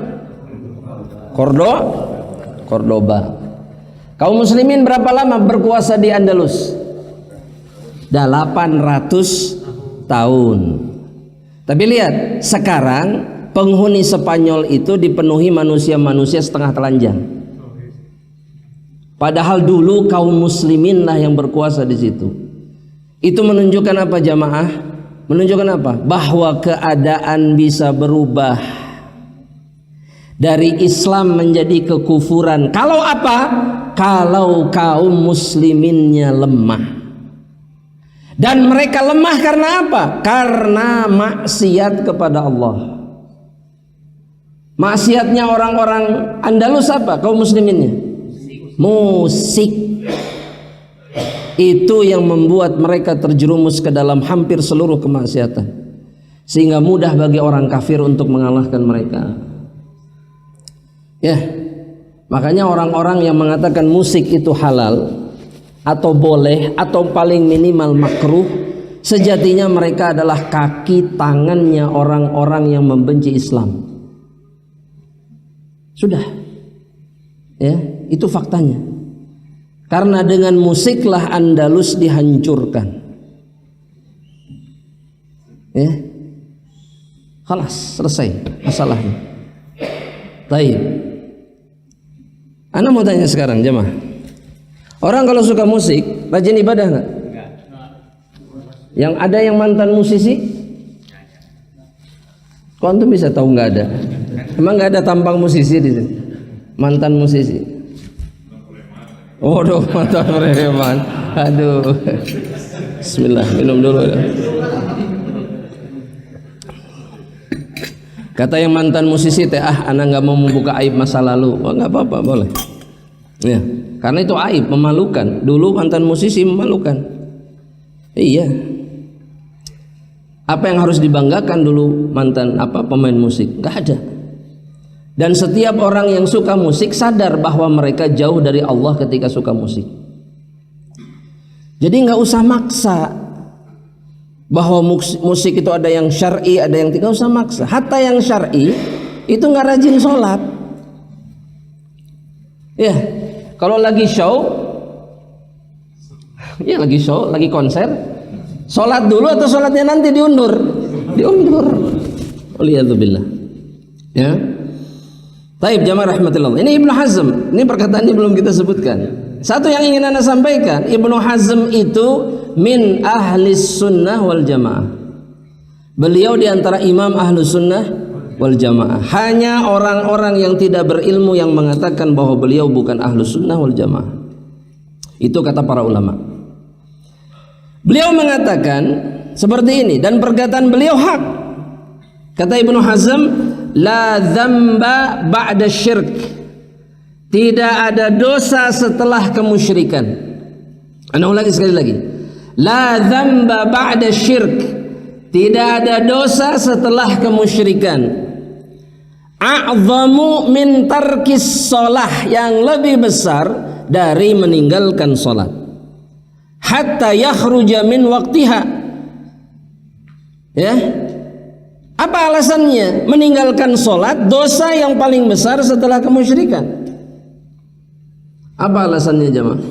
Cordoba. Kaum muslimin berapa lama berkuasa di Andalus? 800 tahun. Tapi lihat, sekarang penghuni Spanyol itu dipenuhi manusia-manusia setengah telanjang. Padahal dulu kaum muslimin lah yang berkuasa di situ. Itu menunjukkan apa jamaah? Menunjukkan apa? Bahwa keadaan bisa berubah dari Islam menjadi kekufuran. Kalau apa? Kalau kaum musliminnya lemah. Dan mereka lemah karena apa? Karena maksiat kepada Allah. Maksiatnya orang-orang Andalus apa? Kaum musliminnya musik. Itu yang membuat mereka terjerumus ke dalam hampir seluruh kemaksiatan, sehingga mudah bagi orang kafir untuk mengalahkan mereka. Ya, makanya orang-orang yang mengatakan musik itu halal atau boleh atau paling minimal makruh, sejatinya mereka adalah kaki tangannya orang-orang yang membenci Islam. Sudah, ya, itu faktanya. Karena dengan musiklah Andalus dihancurkan. Ya, khalas, selesai masalahnya. Baik. Ana mau tanya sekarang jemaah. Orang kalau suka musik, rajin ibadah nggak? Yang ada yang mantan musisi? Kok antum bisa tahu nggak ada? Emang nggak ada tampang musisi di sini? Mantan musisi? Waduh, mantan preman. Aduh. Bismillah, minum dulu. Kata yang mantan musisi teh, anak nggak mau membuka aib masa lalu. Oh, nggak apa-apa, boleh. Ya, karena itu aib, memalukan. Dulu mantan musisi memalukan. Iya. Apa yang harus dibanggakan dulu mantan pemain musik? Nggak ada. Dan setiap orang yang suka musik sadar bahwa mereka jauh dari Allah ketika suka musik. Jadi nggak usah maksa bahwa musik itu ada yang syar'i, ada yang tidak usah maksa. Hatta yang syar'i itu nggak rajin sholat. Ya, kalau lagi show, ya lagi show, lagi konser, sholat dulu atau sholatnya nanti diundur. Waliyadzubillah. Ya. Taib jamaah rahmatullah. Ini Ibnu Hazm. Ini perkataan ini belum kita sebutkan. Satu yang ingin Anda sampaikan, Ibnu Hazm itu min ahlis sunnah wal jamaah. Beliau diantara imam ahlus sunnah wal jamaah. Hanya orang-orang yang tidak berilmu yang mengatakan bahwa beliau bukan ahlus sunnah wal jamaah. Itu kata para ulama. Beliau mengatakan seperti ini, dan perkataan beliau hak. Kata Ibnu Hazm, la dzamba ba'da syirk. Tidak ada dosa setelah kemusyrikan. Ana ulangi sekali lagi. La dzamba ba'da syirk. Tidak ada dosa setelah kemusyrikan. A'zamu min tarkis shalah, yang lebih besar dari meninggalkan salat. Hatta yakhruja min waqtiha. Ya. Apa alasannya? Meninggalkan salat dosa yang paling besar setelah kemusyrikan. Apa alasannya jemaah?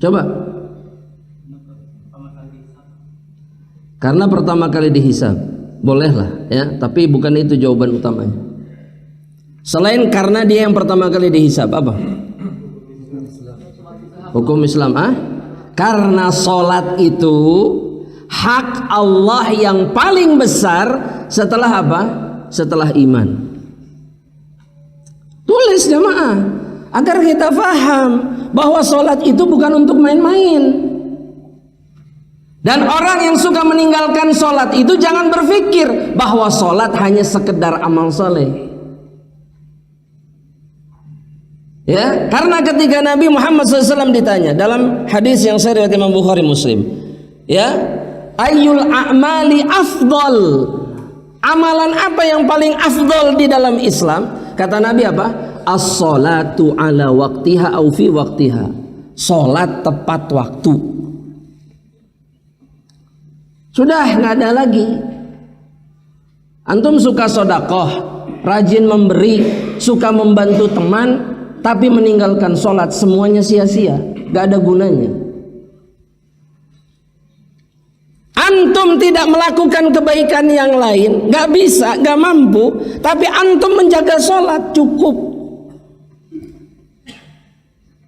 Coba. Karena pertama kali dihisab. Bolehlah ya, tapi bukan itu jawaban utamanya. Selain karena dia yang pertama kali dihisab, apa? Hukum Islam, karena salat itu hak Allah yang paling besar setelah apa? Setelah iman. Tulis jemaah agar kita faham bahwa salat itu bukan untuk main-main. Dan orang yang suka meninggalkan salat itu jangan berpikir bahwa salat hanya sekedar amal soleh. Ya, karena ketika Nabi Muhammad SAW ditanya dalam hadis yang saya riwayat Imam Bukhari Muslim, ya, ayyul a'mali afdal, amalan apa yang paling afdal di dalam Islam? Kata Nabi apa? As-salatu ala waqtiha au fi waqtiha. Salat tepat waktu. Sudah nggak ada lagi. Antum suka sodakoh, rajin memberi, suka membantu teman, tapi meninggalkan sholat, semuanya sia-sia, nggak ada gunanya. Antum tidak melakukan kebaikan yang lain, nggak bisa, nggak mampu, tapi antum menjaga sholat cukup.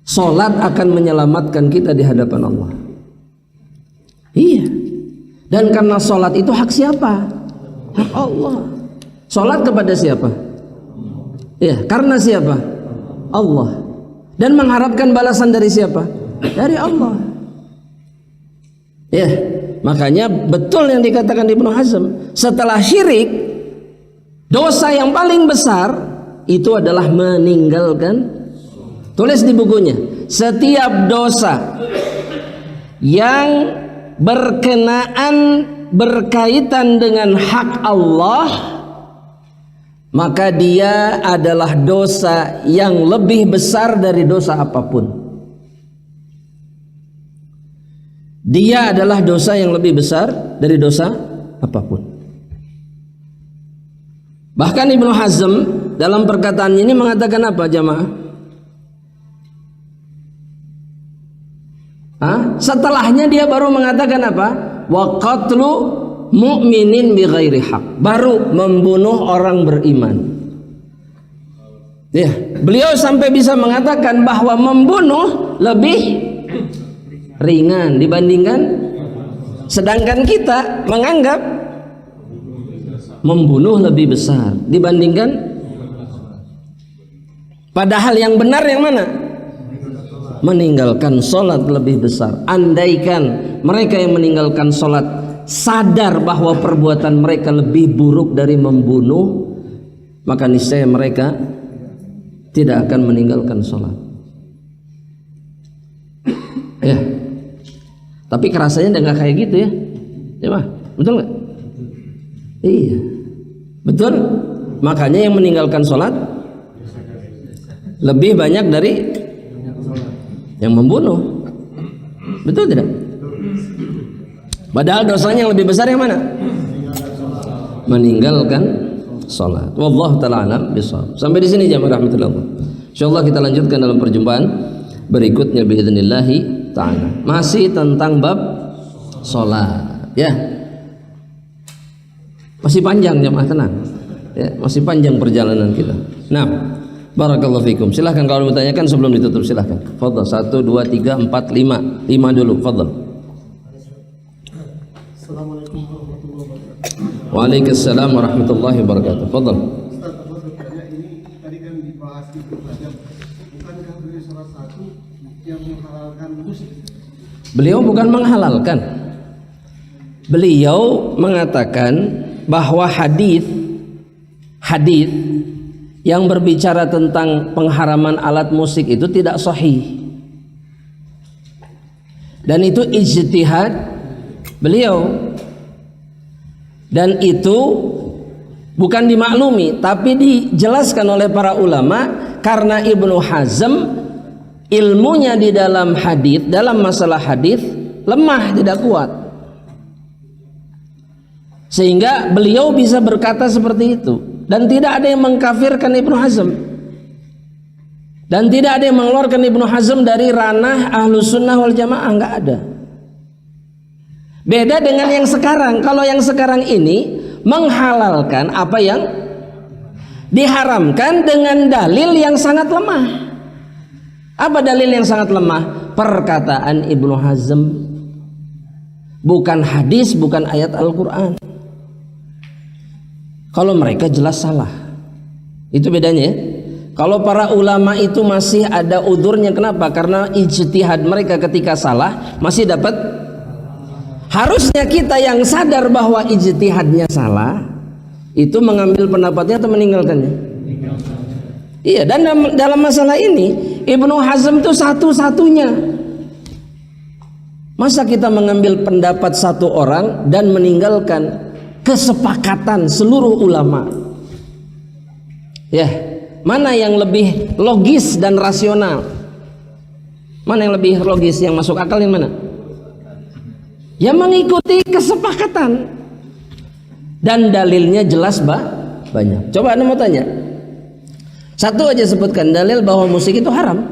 Sholat akan menyelamatkan kita di hadapan Allah. Iya. Dan karena sholat itu hak siapa? Hak Allah. Sholat kepada siapa? Ya, karena siapa? Allah. Dan mengharapkan balasan dari siapa? Dari Allah. Ya, makanya betul yang dikatakan Ibnu Hazm. Setelah syirik, dosa yang paling besar itu adalah meninggalkan. Tulis di bukunya, setiap dosa yang berkaitan dengan hak Allah, maka dia adalah dosa yang lebih besar dari dosa apapun. Dia adalah dosa yang lebih besar dari dosa apapun. Bahkan Ibnu Hazm dalam perkataannya ini mengatakan apa jamaah? Setelahnya dia baru mengatakan apa? Wa qatlu mu'minin bi ghairi haq. Baru membunuh orang beriman. Ya, beliau sampai bisa mengatakan bahwa membunuh lebih ringan dibandingkan, sedangkan kita menganggap membunuh lebih besar dibandingkan. Padahal yang benar yang mana? Meninggalkan sholat lebih besar. Andaikan mereka yang meninggalkan sholat sadar bahwa perbuatan mereka lebih buruk dari membunuh, maka niscaya mereka tidak akan meninggalkan sholat. Ya, tapi kerasanya udah nggak kayak gitu ya, ya mah, betul nggak? Iya, betul. Makanya yang meninggalkan sholat lebih banyak dari yang membunuh. Betul tidak? Padahal dosanya yang lebih besar yang mana? Meninggalkan sholat. Wallahu ta'ala alam bishawab. Sampai di sini jamaah rahmatullah. Insyaallah kita lanjutkan dalam perjumpaan berikutnya biidznillah ta'ala. Masih tentang bab sholat. Ya. Masih panjang jamaah, tenang. Ya, masih panjang perjalanan kita. Nah, barakallahu fikum. Silahkan kalau mau tanyakan sebelum ditutup, silahkan. Fadhal. 1, 2, 3, 4, 5. 5 dulu, fadhal. Assalamualaikum warahmatullahi wabarakatuh. Waalaikumsalam warahmatullahi wabarakatuh. Fadhal. Ustaz, apa bertanya ini tadi kan dibahas itu saja. Bukankah beliau salah satu yang menghalalkan musik? Beliau bukan menghalalkan. Beliau mengatakan bahwa hadis yang berbicara tentang pengharaman alat musik itu tidak sahih. Dan itu ijtihad beliau. Dan itu bukan dimaklumi, tapi dijelaskan oleh para ulama karena Ibnu Hazm ilmunya di dalam hadis, dalam masalah hadis lemah, tidak kuat. Sehingga beliau bisa berkata seperti itu. Dan tidak ada yang mengkafirkan Ibnu Hazm. Dan tidak ada yang mengeluarkan Ibnu Hazm dari ranah Ahlus Sunnah wal Jamaah, enggak ada. Beda dengan yang sekarang. Kalau yang sekarang ini menghalalkan apa yang diharamkan dengan dalil yang sangat lemah. Apa dalil yang sangat lemah? Perkataan Ibnu Hazm, bukan hadis, bukan ayat Al-Quran. Kalau mereka jelas salah, itu bedanya ya. Kalau para ulama itu masih ada udurnya, kenapa? Karena ijtihad mereka ketika salah masih dapat. Harusnya kita yang sadar bahwa ijtihadnya salah itu mengambil pendapatnya atau meninggalkannya. Iya, dan dalam masalah ini Ibnu Hazm itu satu-satunya. Masa kita mengambil pendapat satu orang dan meninggalkan kesepakatan seluruh ulama? Ya, mana yang lebih logis dan rasional? Mana yang lebih logis, yang masuk akal yang mana? Ya mengikuti kesepakatan. Dan dalilnya jelas banyak. Coba Anda mau tanya, satu aja sebutkan dalil bahwa musik itu haram.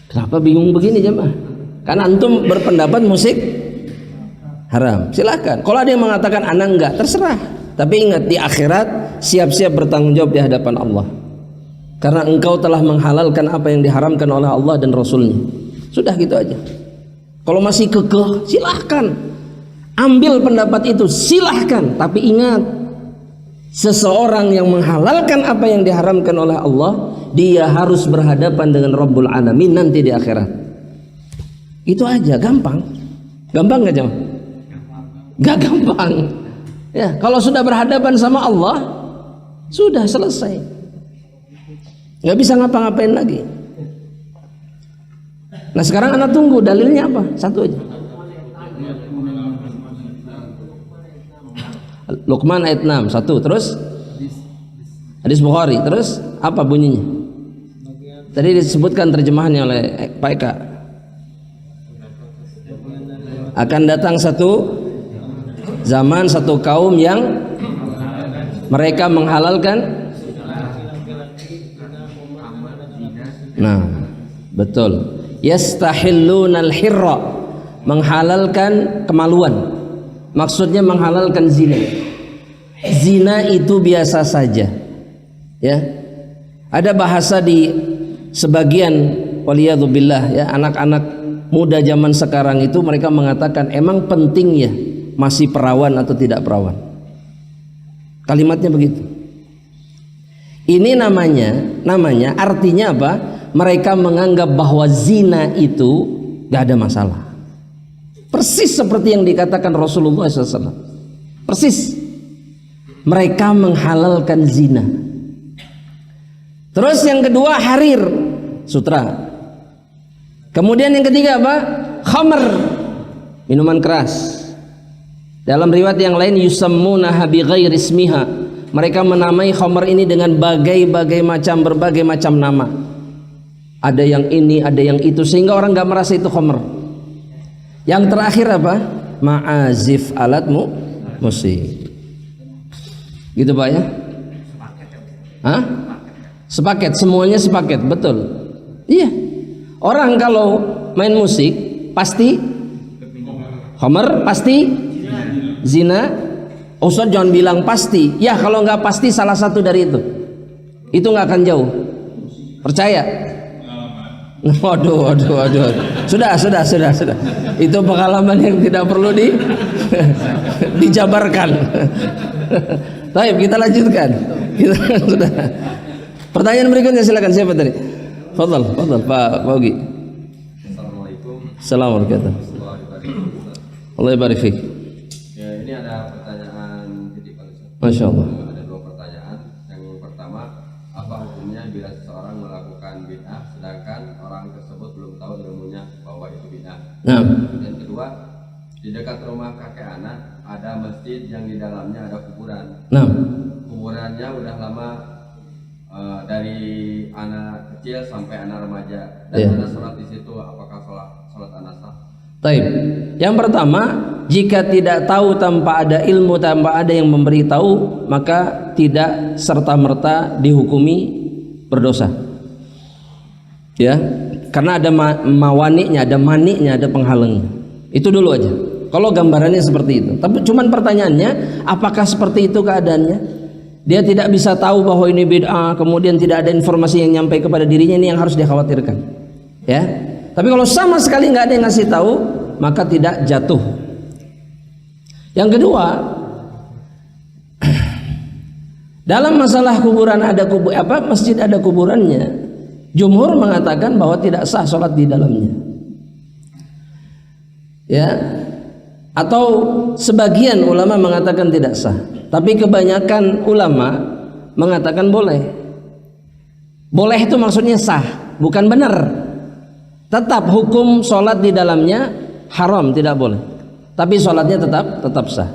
Kenapa bingung begini jemaah? Karena antum berpendapat musik haram. Silakan. Kalau ada yang mengatakan anak enggak, terserah. Tapi ingat, di akhirat siap-siap bertanggung jawab di hadapan Allah. Karena engkau telah menghalalkan apa yang diharamkan oleh Allah dan Rasulnya. Sudah gitu aja. Kalau masih kekeh, silahkan ambil pendapat itu, silahkan. Tapi ingat, seseorang yang menghalalkan apa yang diharamkan oleh Allah, dia harus berhadapan dengan Rabbul Alamin nanti di akhirat. Itu aja, gampang. Gampang nggak jam? Gak gampang. Ya, kalau sudah berhadapan sama Allah, sudah selesai. Nggak bisa ngapa-ngapain lagi. Nah sekarang anak tunggu dalilnya apa? Satu aja. Luqman ayat 6, satu. Terus hadis Bukhari. Terus apa bunyinya? Tadi disebutkan terjemahannya oleh Pak Eka. Akan datang satu zaman, satu kaum yang mereka menghalalkan. Nah, betul. Yastahillunal hirra, menghalalkan kemaluan. Maksudnya menghalalkan zina. Zina itu biasa saja. Ya. Ada bahasa di sebagian waliyadzubillah ya, anak-anak muda zaman sekarang itu mereka mengatakan emang penting ya masih perawan atau tidak perawan. Kalimatnya begitu. Ini namanya artinya apa? Mereka menganggap bahwa zina itu gak ada masalah. Persis seperti yang dikatakan Rasulullah SAW. Persis. Mereka menghalalkan zina. Terus yang kedua harir, sutra. Kemudian yang ketiga apa? Khamr, minuman keras. Dalam riwayat yang lain yusammunaha bighairi ismiha. Mereka menamai khamr ini dengan berbagai macam nama. Ada yang ini, ada yang itu, sehingga orang nggak merasa itu khamr. Yang terakhir apa? Ma'azif, alat musik. Gitu Pak ya? Hah? Sepaket, semuanya sepaket, betul. Iya. Orang kalau main musik pasti khamr, pasti zina. Ustaz jangan bilang pasti. Ya kalau nggak pasti salah satu dari itu nggak akan jauh. Percaya? Waduh. Sudah. Itu pengalaman yang tidak perlu dijabarkan. Baik, kita lanjutkan. Sudah. Pertanyaan berikutnya silakan, siapa tadi? Fadhal, Pak Bogi. Assalamualaikum. Assalamualaikum. Allah barik fiik. Ya, ini ada pertanyaan titipan. Masya Allah. Ada dua pertanyaan. Yang pertama, apa hukumnya bila seseorang melakukan bid'ah sedangkan orang tersebut belum tahu ilmunya bahwa itu bid'ah? Nah. Yang kedua, di dekat rumah kakek anak ada masjid yang di dalamnya ada kuburan. Nah. Kuburannya udah lama, dari anak kecil sampai anak remaja, dan anak sholat di situ. Apakah sholat anak sah? Taib. Yang pertama, jika tidak tahu tanpa ada ilmu, tanpa ada yang memberitahu, maka tidak serta-merta dihukumi berdosa. Ya, karena ada mawaniknya, ada maniknya, ada penghalangnya. Itu dulu aja. Kalau gambarannya seperti itu. Tapi cuman pertanyaannya, apakah seperti itu keadaannya? Dia tidak bisa tahu bahwa ini bid'ah, kemudian tidak ada informasi yang nyampe kepada dirinya, ini yang harus dikhawatirkan. Ya. Tapi kalau sama sekali nggak ada yang ngasih tahu, maka tidak jatuh. Yang kedua, dalam masalah kuburan masjid ada kuburannya, jumhur mengatakan bahwa tidak sah sholat di dalamnya. Ya. Atau sebagian ulama mengatakan tidak sah, tapi kebanyakan ulama mengatakan boleh. Boleh itu maksudnya sah, bukan benar. Tetap hukum sholat di dalamnya haram, tidak boleh. Tapi sholatnya tetap sah.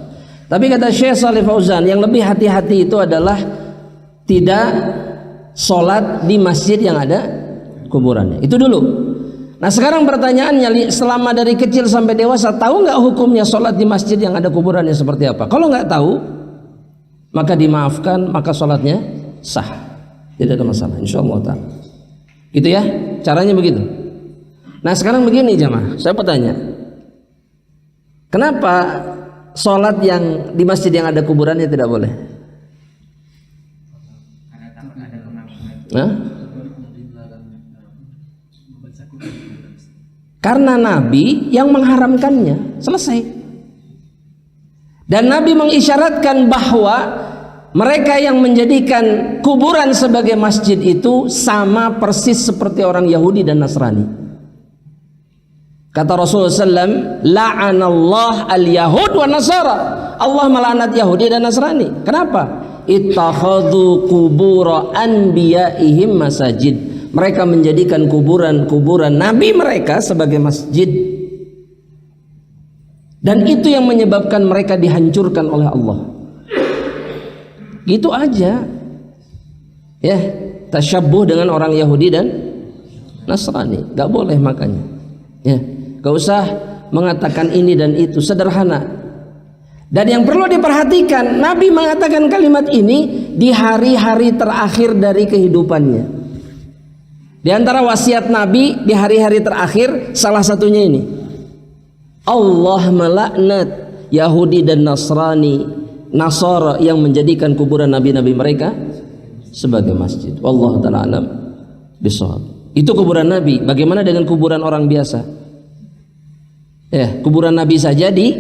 Tapi kata Syekh Shalih Fauzan, yang lebih hati-hati itu adalah tidak sholat di masjid yang ada kuburannya. Itu dulu. Nah sekarang pertanyaannya, selama dari kecil sampai dewasa tahu nggak hukumnya sholat di masjid yang ada kuburannya seperti apa? Kalau nggak tahu, maka dimaafkan, maka sholatnya sah, tidak ada masalah, insyaallah ta'ala. Gitu ya, caranya begitu. Nah sekarang begini jamaah, saya bertanya, kenapa sholat yang di masjid yang ada kuburannya tidak boleh? Karena takut ada pengampunan. Nah? Karena Nabi yang mengharamkannya, selesai. Dan Nabi mengisyaratkan bahwa mereka yang menjadikan kuburan sebagai masjid itu sama persis seperti orang Yahudi dan Nasrani. Kata Rasulullah SAW, la'anallah al-yahud wa nasara. Allah melaknat Yahudi dan Nasrani. Kenapa? Ittakhadhu qubura anbiya'ihim masajid. Mereka menjadikan kuburan-kuburan nabi mereka sebagai masjid. Dan itu yang menyebabkan mereka dihancurkan oleh Allah. Gitu aja. Ya, tasyabbuh dengan orang Yahudi dan Nasrani, gak boleh makanya. Ya, gak usah mengatakan ini dan itu, sederhana. Dan yang perlu diperhatikan, Nabi mengatakan kalimat ini di hari-hari terakhir dari kehidupannya. Di antara wasiat Nabi di hari-hari terakhir, salah satunya ini, Allah melaknat Yahudi dan Nasrani, Nasara yang menjadikan kuburan nabi-nabi mereka sebagai masjid. Wallahu ta'ala alam bishawab. Itu kuburan Nabi. Bagaimana dengan kuburan orang biasa? Ya, kuburan Nabi saja di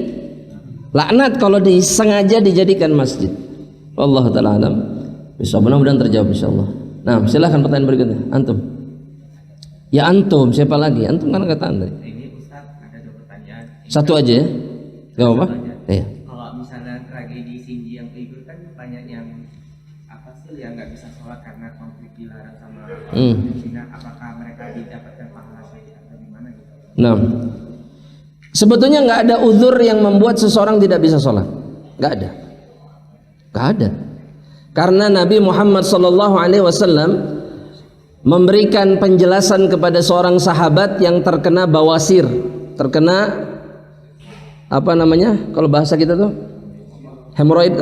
laknat kalau disengaja dijadikan masjid. Wallahu ta'ala alam bishawab. Mudah-mudahan terjawab insyaallah. Nah, silakan pertanyaan berikutnya. Antum. Ya antum, siapa lagi? Antum kan kata Anda. Ini Ustaz ada dua pertanyaan. Satu aja ya? Gak apa-apa? Iya. Kalau misalnya tragedi Xinjiang yang Uyghur kan banyak yang apa sih yang nggak bisa sholat karena konflik dilarang sama China. Apakah mereka didapatkan pahala saja atau gimana gitu? Nah, sebetulnya nggak ada uzur yang membuat seseorang tidak bisa sholat. Nggak ada. Nggak ada. Karena Nabi Muhammad SAW memberikan penjelasan kepada seorang sahabat yang terkena bawasir, terkena apa namanya kalau bahasa kita tuh hemoroid,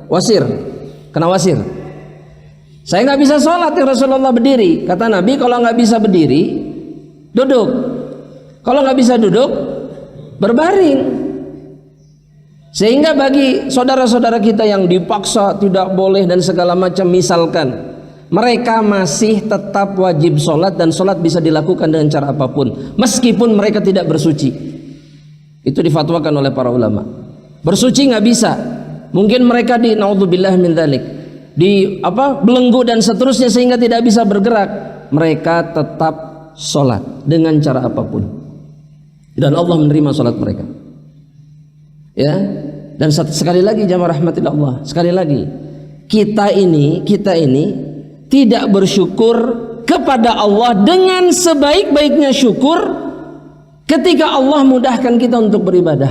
wasir, kena wasir. Saya nggak bisa sholat ya Rasulullah, berdiri. Kata Nabi, kalau nggak bisa berdiri, duduk. Kalau nggak bisa duduk, berbaring. Sehingga bagi saudara-saudara kita yang dipaksa tidak boleh dan segala macam, misalkan mereka masih tetap wajib sholat dan sholat bisa dilakukan dengan cara apapun meskipun mereka tidak bersuci. Itu difatwakan oleh para ulama. Bersuci nggak bisa. Mungkin mereka naudzubillah min dzalik, belenggu dan seterusnya sehingga tidak bisa bergerak. Mereka tetap sholat dengan cara apapun. Dan Allah menerima sholat mereka. Ya. Dan sekali lagi jamaah rahmatillah Allah, sekali lagi kita ini tidak bersyukur kepada Allah dengan sebaik-baiknya syukur ketika Allah mudahkan kita untuk beribadah.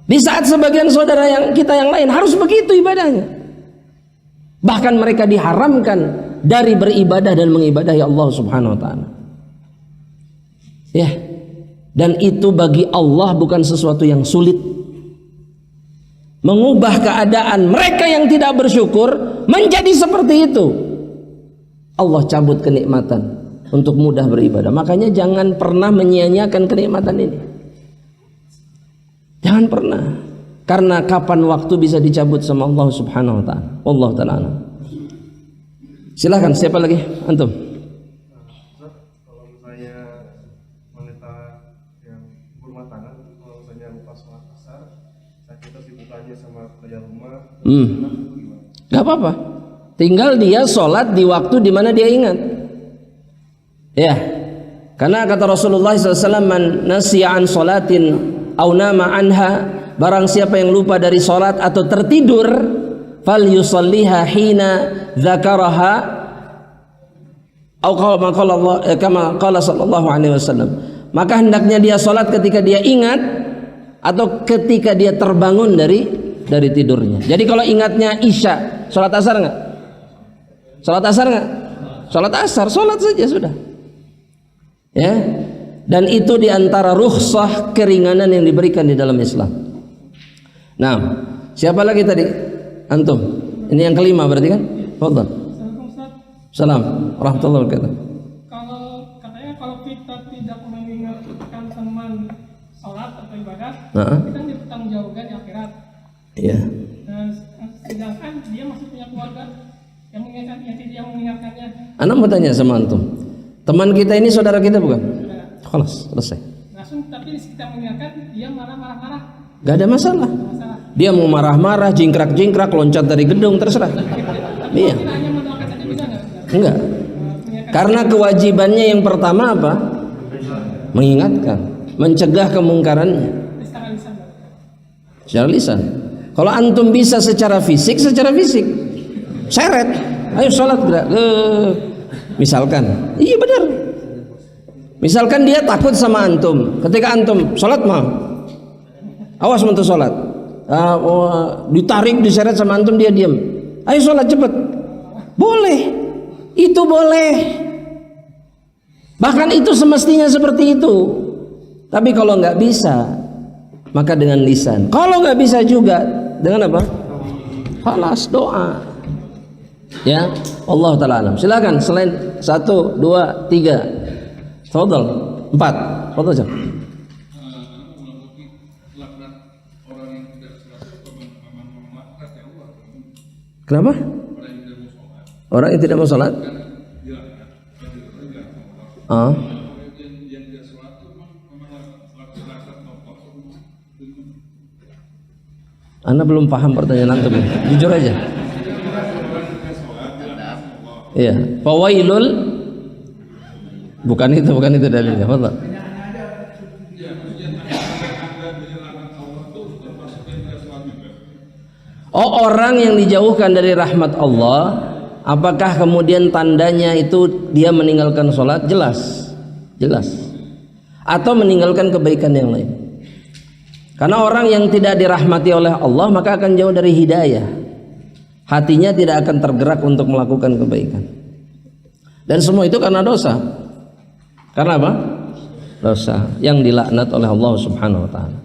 Di saat sebagian saudara kita yang lain harus begitu ibadahnya. Bahkan mereka diharamkan dari beribadah dan mengibadahi Allah Subhanahu wa taala. Ya. Dan itu bagi Allah bukan sesuatu yang sulit. Mengubah keadaan mereka yang tidak bersyukur menjadi seperti itu. Allah cabut kenikmatan untuk mudah beribadah. Makanya jangan pernah menyia-nyiakan kenikmatan ini. Jangan pernah. Karena kapan waktu bisa dicabut sama Allah Subhanahu wa taala. Allah taala. Silakan, siapa lagi? Antum. Kalau misalnya wanita yang berumah tangga, kalau misalnya lupa sholat asar, kita sibukannya sama kerja rumah, gak apa-apa. Tinggal dia sholat di waktu di mana dia ingat. Ya, karena kata Rasulullah SAW, man nasiya an sholatin aw nama anha, barang siapa yang lupa dari sholat atau tertidur, fal yusalliha hina dzakaraha kama qala sallallahu alaihi wasallam, maka hendaknya dia sholat ketika dia ingat atau ketika dia terbangun dari tidurnya. Jadi kalau ingatnya isya, sholat asar nggak? Sholat asar nggak? Sholat asar, sholat saja sudah. Ya, dan itu diantara rukhsah keringanan yang diberikan di dalam Islam. Nah, siapa lagi tadi? Antum. Ini yang kelima berarti kan? Fadhal. Salam warahmatullahi wabarakatuh. Kalau kita tidak mengingatkan teman sholat atau ibadah, kita dipertanggungjawabkan di akhirat. Iya. Dan sedangkan dia masih punya keluarga yang mengingatkannya. Ana mau tanya sama antum. Teman kita ini saudara kita bukan? Khalas, selesai. Langsung tapi kita mengingatkan, dia marah-marah. Gak ada masalah. Dia mau marah-marah, jingkrak-jingkrak, loncat dari gedung, terserah. Iya. Enggak. Karena kewajibannya yang pertama apa? Mengingatkan, mencegah kemungkarannya. Secara lisan. Kalau antum bisa secara fisik, seret. Ayo sholat gerak. Misalkan, iya benar. Misalkan dia takut sama antum. Ketika antum sholat mau, awas untuk sholat. Ditarik, diseret sama antum, dia diam. Ayo sholat cepet. Boleh. Itu boleh. Bahkan itu semestinya seperti itu. Tapi kalau nggak bisa, maka dengan lisan. Kalau nggak bisa juga, dengan apa? Khalas, doa. Ya, Allah Ta'ala alam. Silakan selain 1, 2, 3. Fadhal. 4. Fadhal aja. Kenapa? Orang yang tidak mau sholat? Anda belum paham pertanyaan antum. Jujur aja. Iya, fawailul, bukan itu dalilnya. Fadhal. Oh, orang yang dijauhkan dari rahmat Allah, apakah kemudian tandanya itu dia meninggalkan sholat? Jelas. Atau meninggalkan kebaikan yang lain. Karena orang yang tidak dirahmati oleh Allah maka akan jauh dari hidayah. Hatinya tidak akan tergerak untuk melakukan kebaikan. Dan semua itu karena dosa. Karena apa? Dosa yang dilaknat oleh Allah Subhanahu wa taala.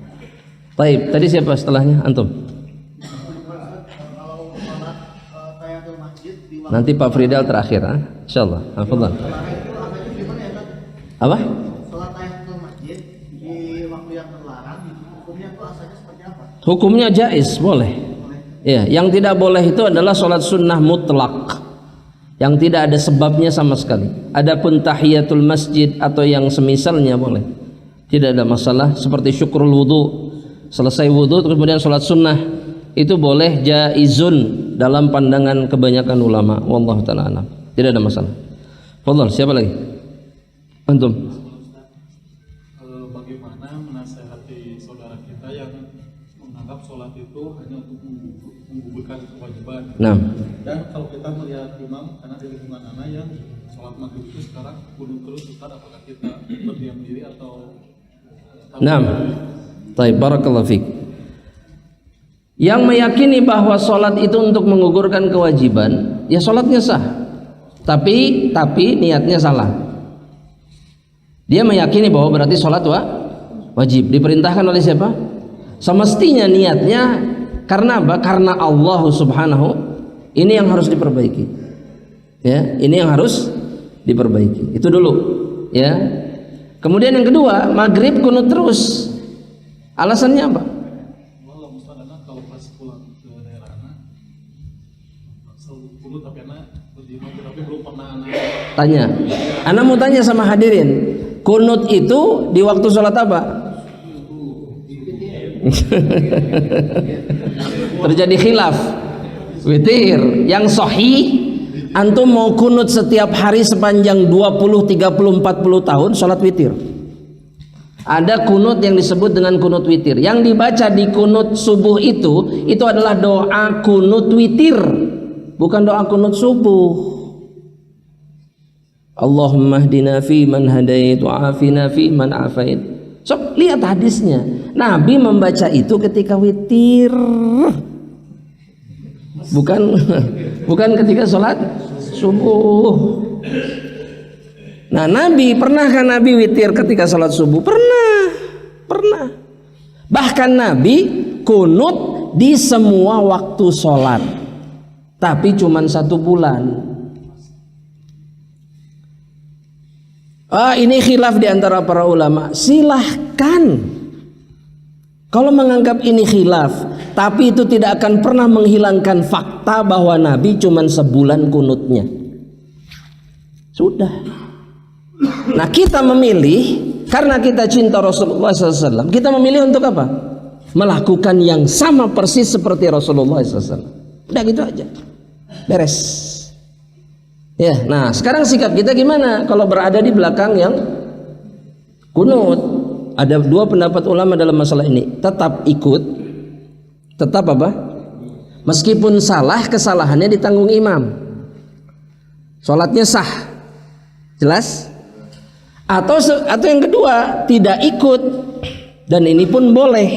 Baik, tadi siapa setelahnya? Antum. Nanti Pak Fridal terakhir, insyaallah. Afdal. Apa? Sholat tahiyatul masjid di waktu yang terlarang, hukumnya itu asalnya seperti apa? Hukumnya jaiz, boleh. Ya, yang tidak boleh itu adalah sholat sunnah mutlak, yang tidak ada sebabnya sama sekali. Adapun tahiyatul masjid atau yang semisalnya boleh, tidak ada masalah. Seperti syukrul wudu, selesai wudu kemudian sholat sunnah, itu boleh jaizun dalam pandangan kebanyakan ulama. Wallahu ta'ala alam, tidak ada masalah. Fadhal, siapa lagi? Antum. Bagaimana menasehati saudara kita yang menganggap sholat itu hanya untuk menggugurkan kewajiban. Nah. Dan kalau kita melihat imam, karena di lingkungan anak yang sholat maghrib itu sekarang kudu terus, Ustaz, apakah kita berdiam diri atau? Nah, baik, barakallahu fiik. Yang meyakini bahwa sholat itu untuk menggugurkan kewajiban, ya sholatnya sah. Tapi niatnya salah. Dia meyakini bahwa berarti sholat wajib. Diperintahkan oleh siapa? Semestinya niatnya karena apa? Karena Allah Subhanahu. Ini yang harus diperbaiki. Ya, ini yang harus diperbaiki. Itu dulu, ya. Kemudian yang kedua, maghrib kunut terus. Alasannya apa? Kalau pas pulang ke daerah anak, kunut tapi anak tapi belum pernah anak. Tanya. Anak mau tanya sama hadirin. Kunut itu di waktu sholat apa? Terjadi khilaf. Witir. Yang sahih, antum mau kunut setiap hari sepanjang 20, 30, 40 tahun sholat witir. Ada kunut yang disebut dengan kunut witir. Yang dibaca di kunut subuh itu adalah doa kunut witir, bukan doa kunut subuh. Allahumma hdina fi man hadait wa afina fi man afait. So, lihat hadisnya. Nabi membaca itu ketika witir. Bukan ketika sholat subuh. Nah, pernahkah Nabi witir ketika sholat subuh? Pernah. Bahkan Nabi kunut di semua waktu sholat, tapi cuma 1 bulan. Ini khilaf di antara para ulama. Silahkan kalau menganggap ini khilaf, tapi itu tidak akan pernah menghilangkan fakta bahwa Nabi cuma sebulan kunutnya. Sudah. Nah, kita memilih karena kita cinta Rasulullah SAW. Kita memilih untuk apa? Melakukan yang sama persis seperti Rasulullah SAW. Udah gitu aja. Beres. Ya, nah sekarang sikap kita gimana kalau berada di belakang yang kunut? Ada 2 pendapat ulama dalam masalah ini. Tetap ikut, tetap apa? Meskipun salah, kesalahannya ditanggung imam. Sholatnya sah, jelas? Atau yang kedua, tidak ikut, dan ini pun boleh.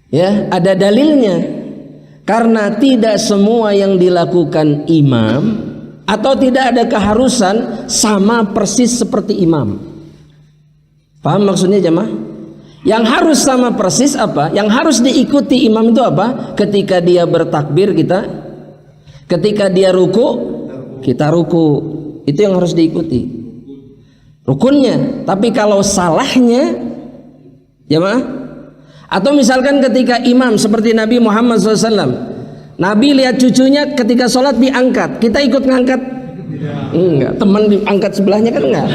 Ya, ada dalilnya. Karena tidak semua yang dilakukan imam atau tidak ada keharusan sama persis seperti imam. Paham maksudnya jemaah? Yang harus sama persis apa? Yang harus diikuti imam itu apa? Ketika dia bertakbir kita, ketika dia ruku kita ruku. Itu yang harus diikuti. Rukunnya. Tapi kalau salahnya, jemaah, atau misalkan ketika imam seperti Nabi Muhammad SAW, Nabi lihat cucunya ketika sholat diangkat, kita ikut ngangkat? Enggak. Teman diangkat sebelahnya kan enggak.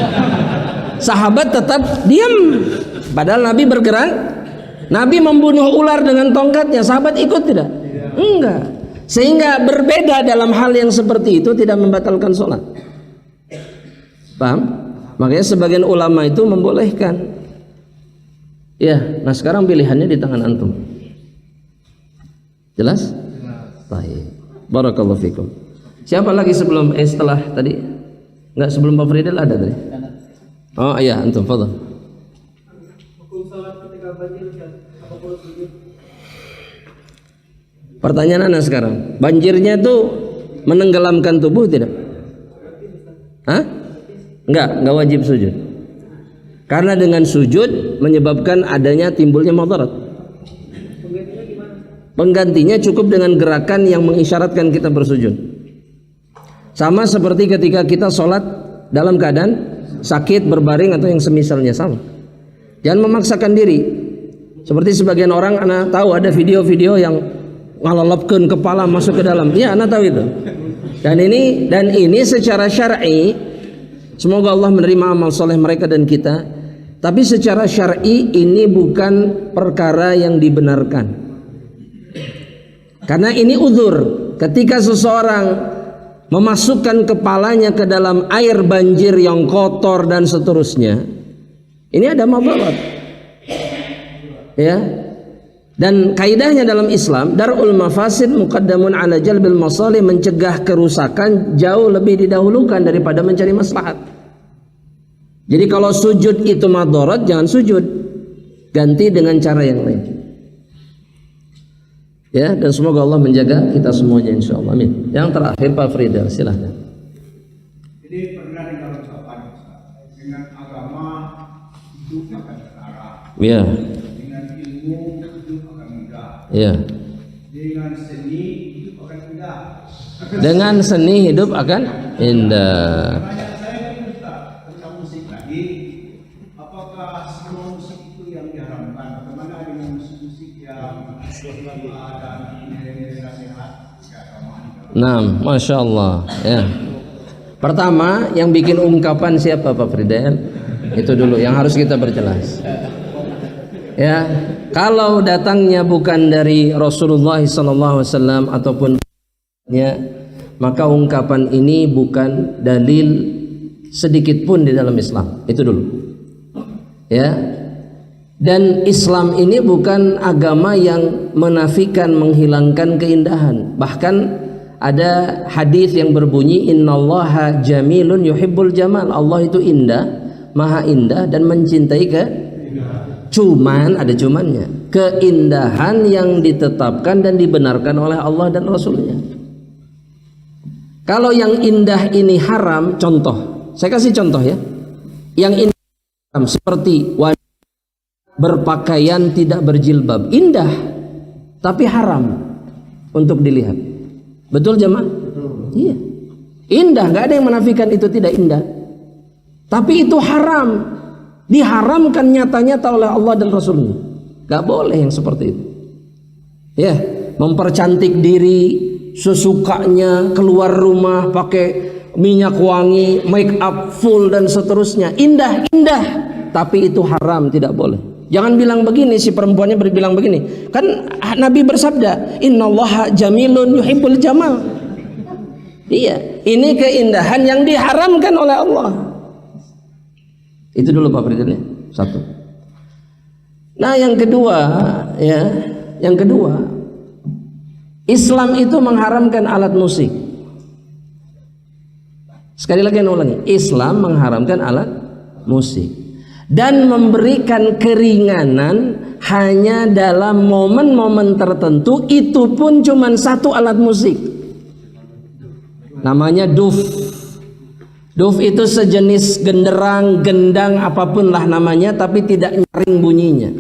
Sahabat tetap diam, padahal Nabi bergerak. Nabi membunuh ular dengan tongkatnya, sahabat ikut tidak? Enggak. Sehingga berbeda dalam hal yang seperti itu tidak membatalkan sholat. Paham? Makanya sebagian ulama itu membolehkan. Ya, nah sekarang pilihannya di tangan antum. Jelas? Baik. Barakallahu fikum. Siapa lagi setelah tadi? Enggak, sebelum Pak Fridel ada tadi. Oh iya, antum, fadhal. Pertanyaan Anda sekarang, banjirnya itu menenggelamkan tubuh tidak? Hah? Enggak wajib sujud. Karena dengan sujud menyebabkan adanya timbulnya mudarat. Penggantinya cukup dengan gerakan yang mengisyaratkan kita bersujud. Sama seperti ketika kita sholat dalam keadaan sakit, berbaring atau yang semisalnya sama. Jangan memaksakan diri. Seperti sebagian orang, anak tahu ada video-video yang ngalalapkeun kepala masuk ke dalam. Ya, anak tahu itu. Dan ini secara syar'i, semoga Allah menerima amal soleh mereka dan kita. Tapi secara syar'i ini bukan perkara yang dibenarkan. Karena ini uzur. Ketika seseorang memasukkan kepalanya ke dalam air banjir yang kotor dan seterusnya, ini ada madarat. Ya. Dan kaidahnya dalam Islam, darul mafasid muqaddamun ala jalbil masalih, mencegah kerusakan jauh lebih didahulukan daripada mencari maslahat. Jadi kalau sujud itu madarat, jangan sujud, ganti dengan cara yang lain. Ya, dan semoga Allah menjaga kita semuanya insyaallah. Amin. Yang terakhir Pak Fridel, silahkan. Jadi pernah diucapkan dengan agama hidup akan sekarang. Ya. Dengan ilmu hidup akan mudah. Ya. Dengan seni hidup akan indah. Dengan seni hidup akan indah. Pertanyaan saya ini Ustaz, tentang musik tadi, apakah semua musik itu yang diharamkan? Bagaimana dengan musik-musik yang dan nilai-nilai nasihat keagamaan? Nah, masya Allah. Ya. Pertama, yang bikin ungkapan siapa Pak Fridel? Itu dulu yang harus kita perjelas. Ya, kalau datangnya bukan dari Rasulullah SAW ataupun maka ungkapan ini bukan dalil sedikit pun di dalam Islam. Itu dulu. Ya. Dan Islam ini bukan agama yang menafikan, menghilangkan keindahan. Bahkan ada hadis yang berbunyi innallaha jamilun yuhibbul jamal. Allah itu indah, maha indah dan mencintai cuman ada cumannya, keindahan yang ditetapkan dan dibenarkan oleh Allah dan Rasulnya. Kalau yang indah ini haram, contoh, saya kasih contoh ya. Yang indah haram seperti wanita berpakaian tidak berjilbab, indah tapi haram untuk dilihat. Betul jemaah? Iya. Indah, nggak ada yang menafikan itu tidak indah. Tapi itu haram, diharamkan nyata-nyata oleh Allah dan Rasulnya. Nggak boleh yang seperti itu. Ya, mempercantik diri sesukanya, keluar rumah pakai minyak wangi, make up full dan seterusnya, indah, tapi itu haram, tidak boleh. Jangan bilang begini, si perempuannya berbilang begini. Kan Nabi bersabda, innallaha jamilun yuhibbul jamal. Iya, ini keindahan yang diharamkan oleh Allah. Itu dulu Pak Fridel. Satu. Nah, yang kedua, ya, yang kedua, Islam itu mengharamkan alat musik. Sekali lagi ulangi, Islam mengharamkan alat musik dan memberikan keringanan hanya dalam momen-momen tertentu. Itu pun cuma satu alat musik, namanya duf. Duf itu sejenis genderang, gendang, apapun lah namanya, tapi tidak nyaring bunyinya,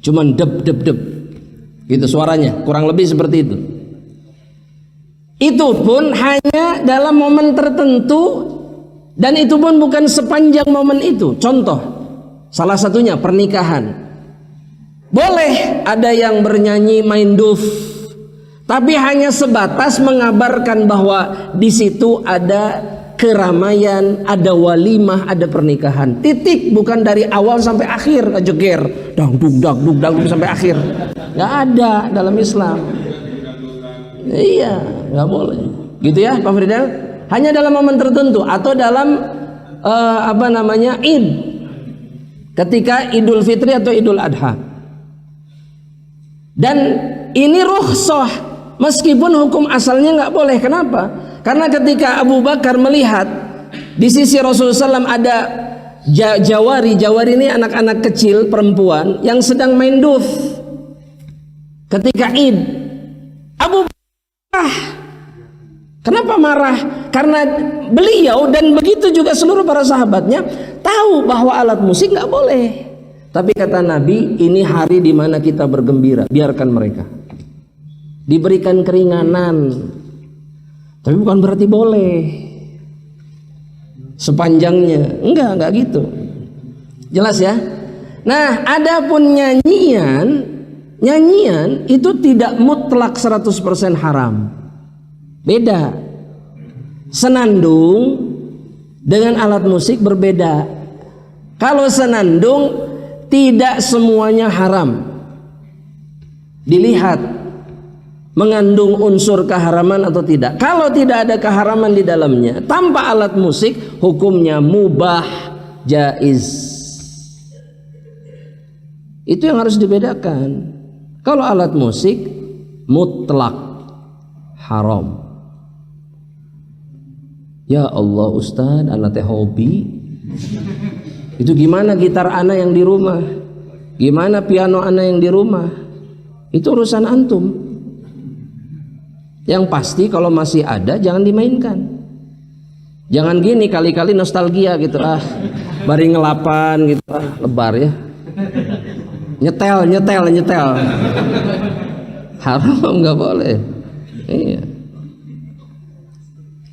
cuman dep dep dep gitu suaranya, kurang lebih seperti itu. Itu pun hanya dalam momen tertentu. Dan itu pun bukan sepanjang momen itu. Contoh, salah satunya pernikahan. Boleh ada yang bernyanyi main duf, tapi hanya sebatas mengabarkan bahwa di situ ada keramaian, ada walimah, ada pernikahan. Titik, bukan dari awal sampai akhir jeger, dang dug dang sampai akhir. Nggak ada dalam Islam. Iya, nggak boleh. Gitu ya, Pak Fridel? Hanya dalam momen tertentu atau dalam Id, ketika Idul Fitri atau Idul Adha. Dan ini rukhsah meskipun hukum asalnya nggak boleh. Kenapa? Karena ketika Abu Bakar melihat di sisi Rasulullah SAW ada jawari ini anak-anak kecil perempuan yang sedang main duf ketika Id, Abu Bakar kenapa marah? Karena beliau dan begitu juga seluruh para sahabatnya tahu bahwa alat musik nggak boleh. Tapi kata Nabi, ini hari di mana kita bergembira, biarkan mereka. Diberikan keringanan, tapi bukan berarti boleh. sepanjangnya. Enggak gitu. Jelas ya? Nah, adapun nyanyian itu tidak mutlak 100% haram. Beda. Senandung dengan alat musik berbeda. Kalau senandung tidak semuanya haram. Dilihat mengandung unsur keharaman atau tidak. Kalau tidak ada keharaman di dalamnya, tanpa alat musik hukumnya mubah, jaiz. Itu yang harus dibedakan. Kalau alat musik mutlak haram. Ya Allah Ustaz, anak teh hobi. Itu gimana gitar ana yang di rumah? Gimana piano ana yang di rumah? Itu urusan antum. Yang pasti kalau masih ada jangan dimainkan. Jangan gini kali-kali nostalgia gitu, bari ngelapan gitu, lebar ya. Nyetel. Haram, nggak boleh. Iya.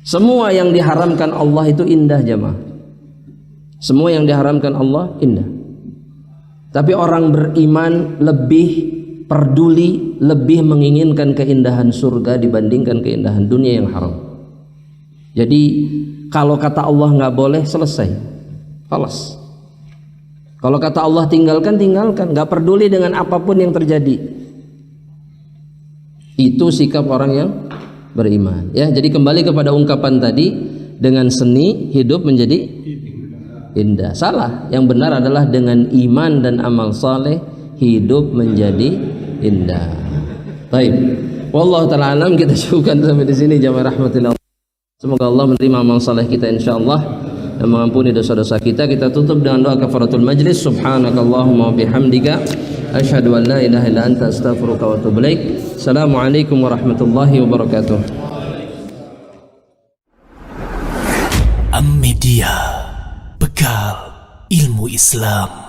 Semua yang diharamkan Allah itu indah, jemaah. Semua yang diharamkan Allah indah. Tapi orang beriman lebih peduli, lebih menginginkan keindahan surga dibandingkan keindahan dunia yang haram. Jadi kalau kata Allah nggak boleh, selesai. Falas. Kalau kata Allah tinggalkan, nggak peduli dengan apapun yang terjadi. Itu sikap orang yang beriman. Ya, jadi kembali kepada ungkapan tadi, dengan seni hidup menjadi indah. Salah. Yang benar adalah dengan iman dan amal saleh hidup menjadi indah. Baik. Wallahu taala alam, kita cukupkan sampai di sini jamaah rahmatillah. Semoga Allah menerima amal saleh kita insyaallah dan mengampuni dosa-dosa kita. Kita tutup dengan doa kafaratul majlis. Subhanakallahumma wa bihamdika asyhadu an la ilaha illa anta astaghfiruka wa atubu ilaik. Assalamualaikum warahmatullahi wabarakatuh. Am Media, bekal ilmu Islam.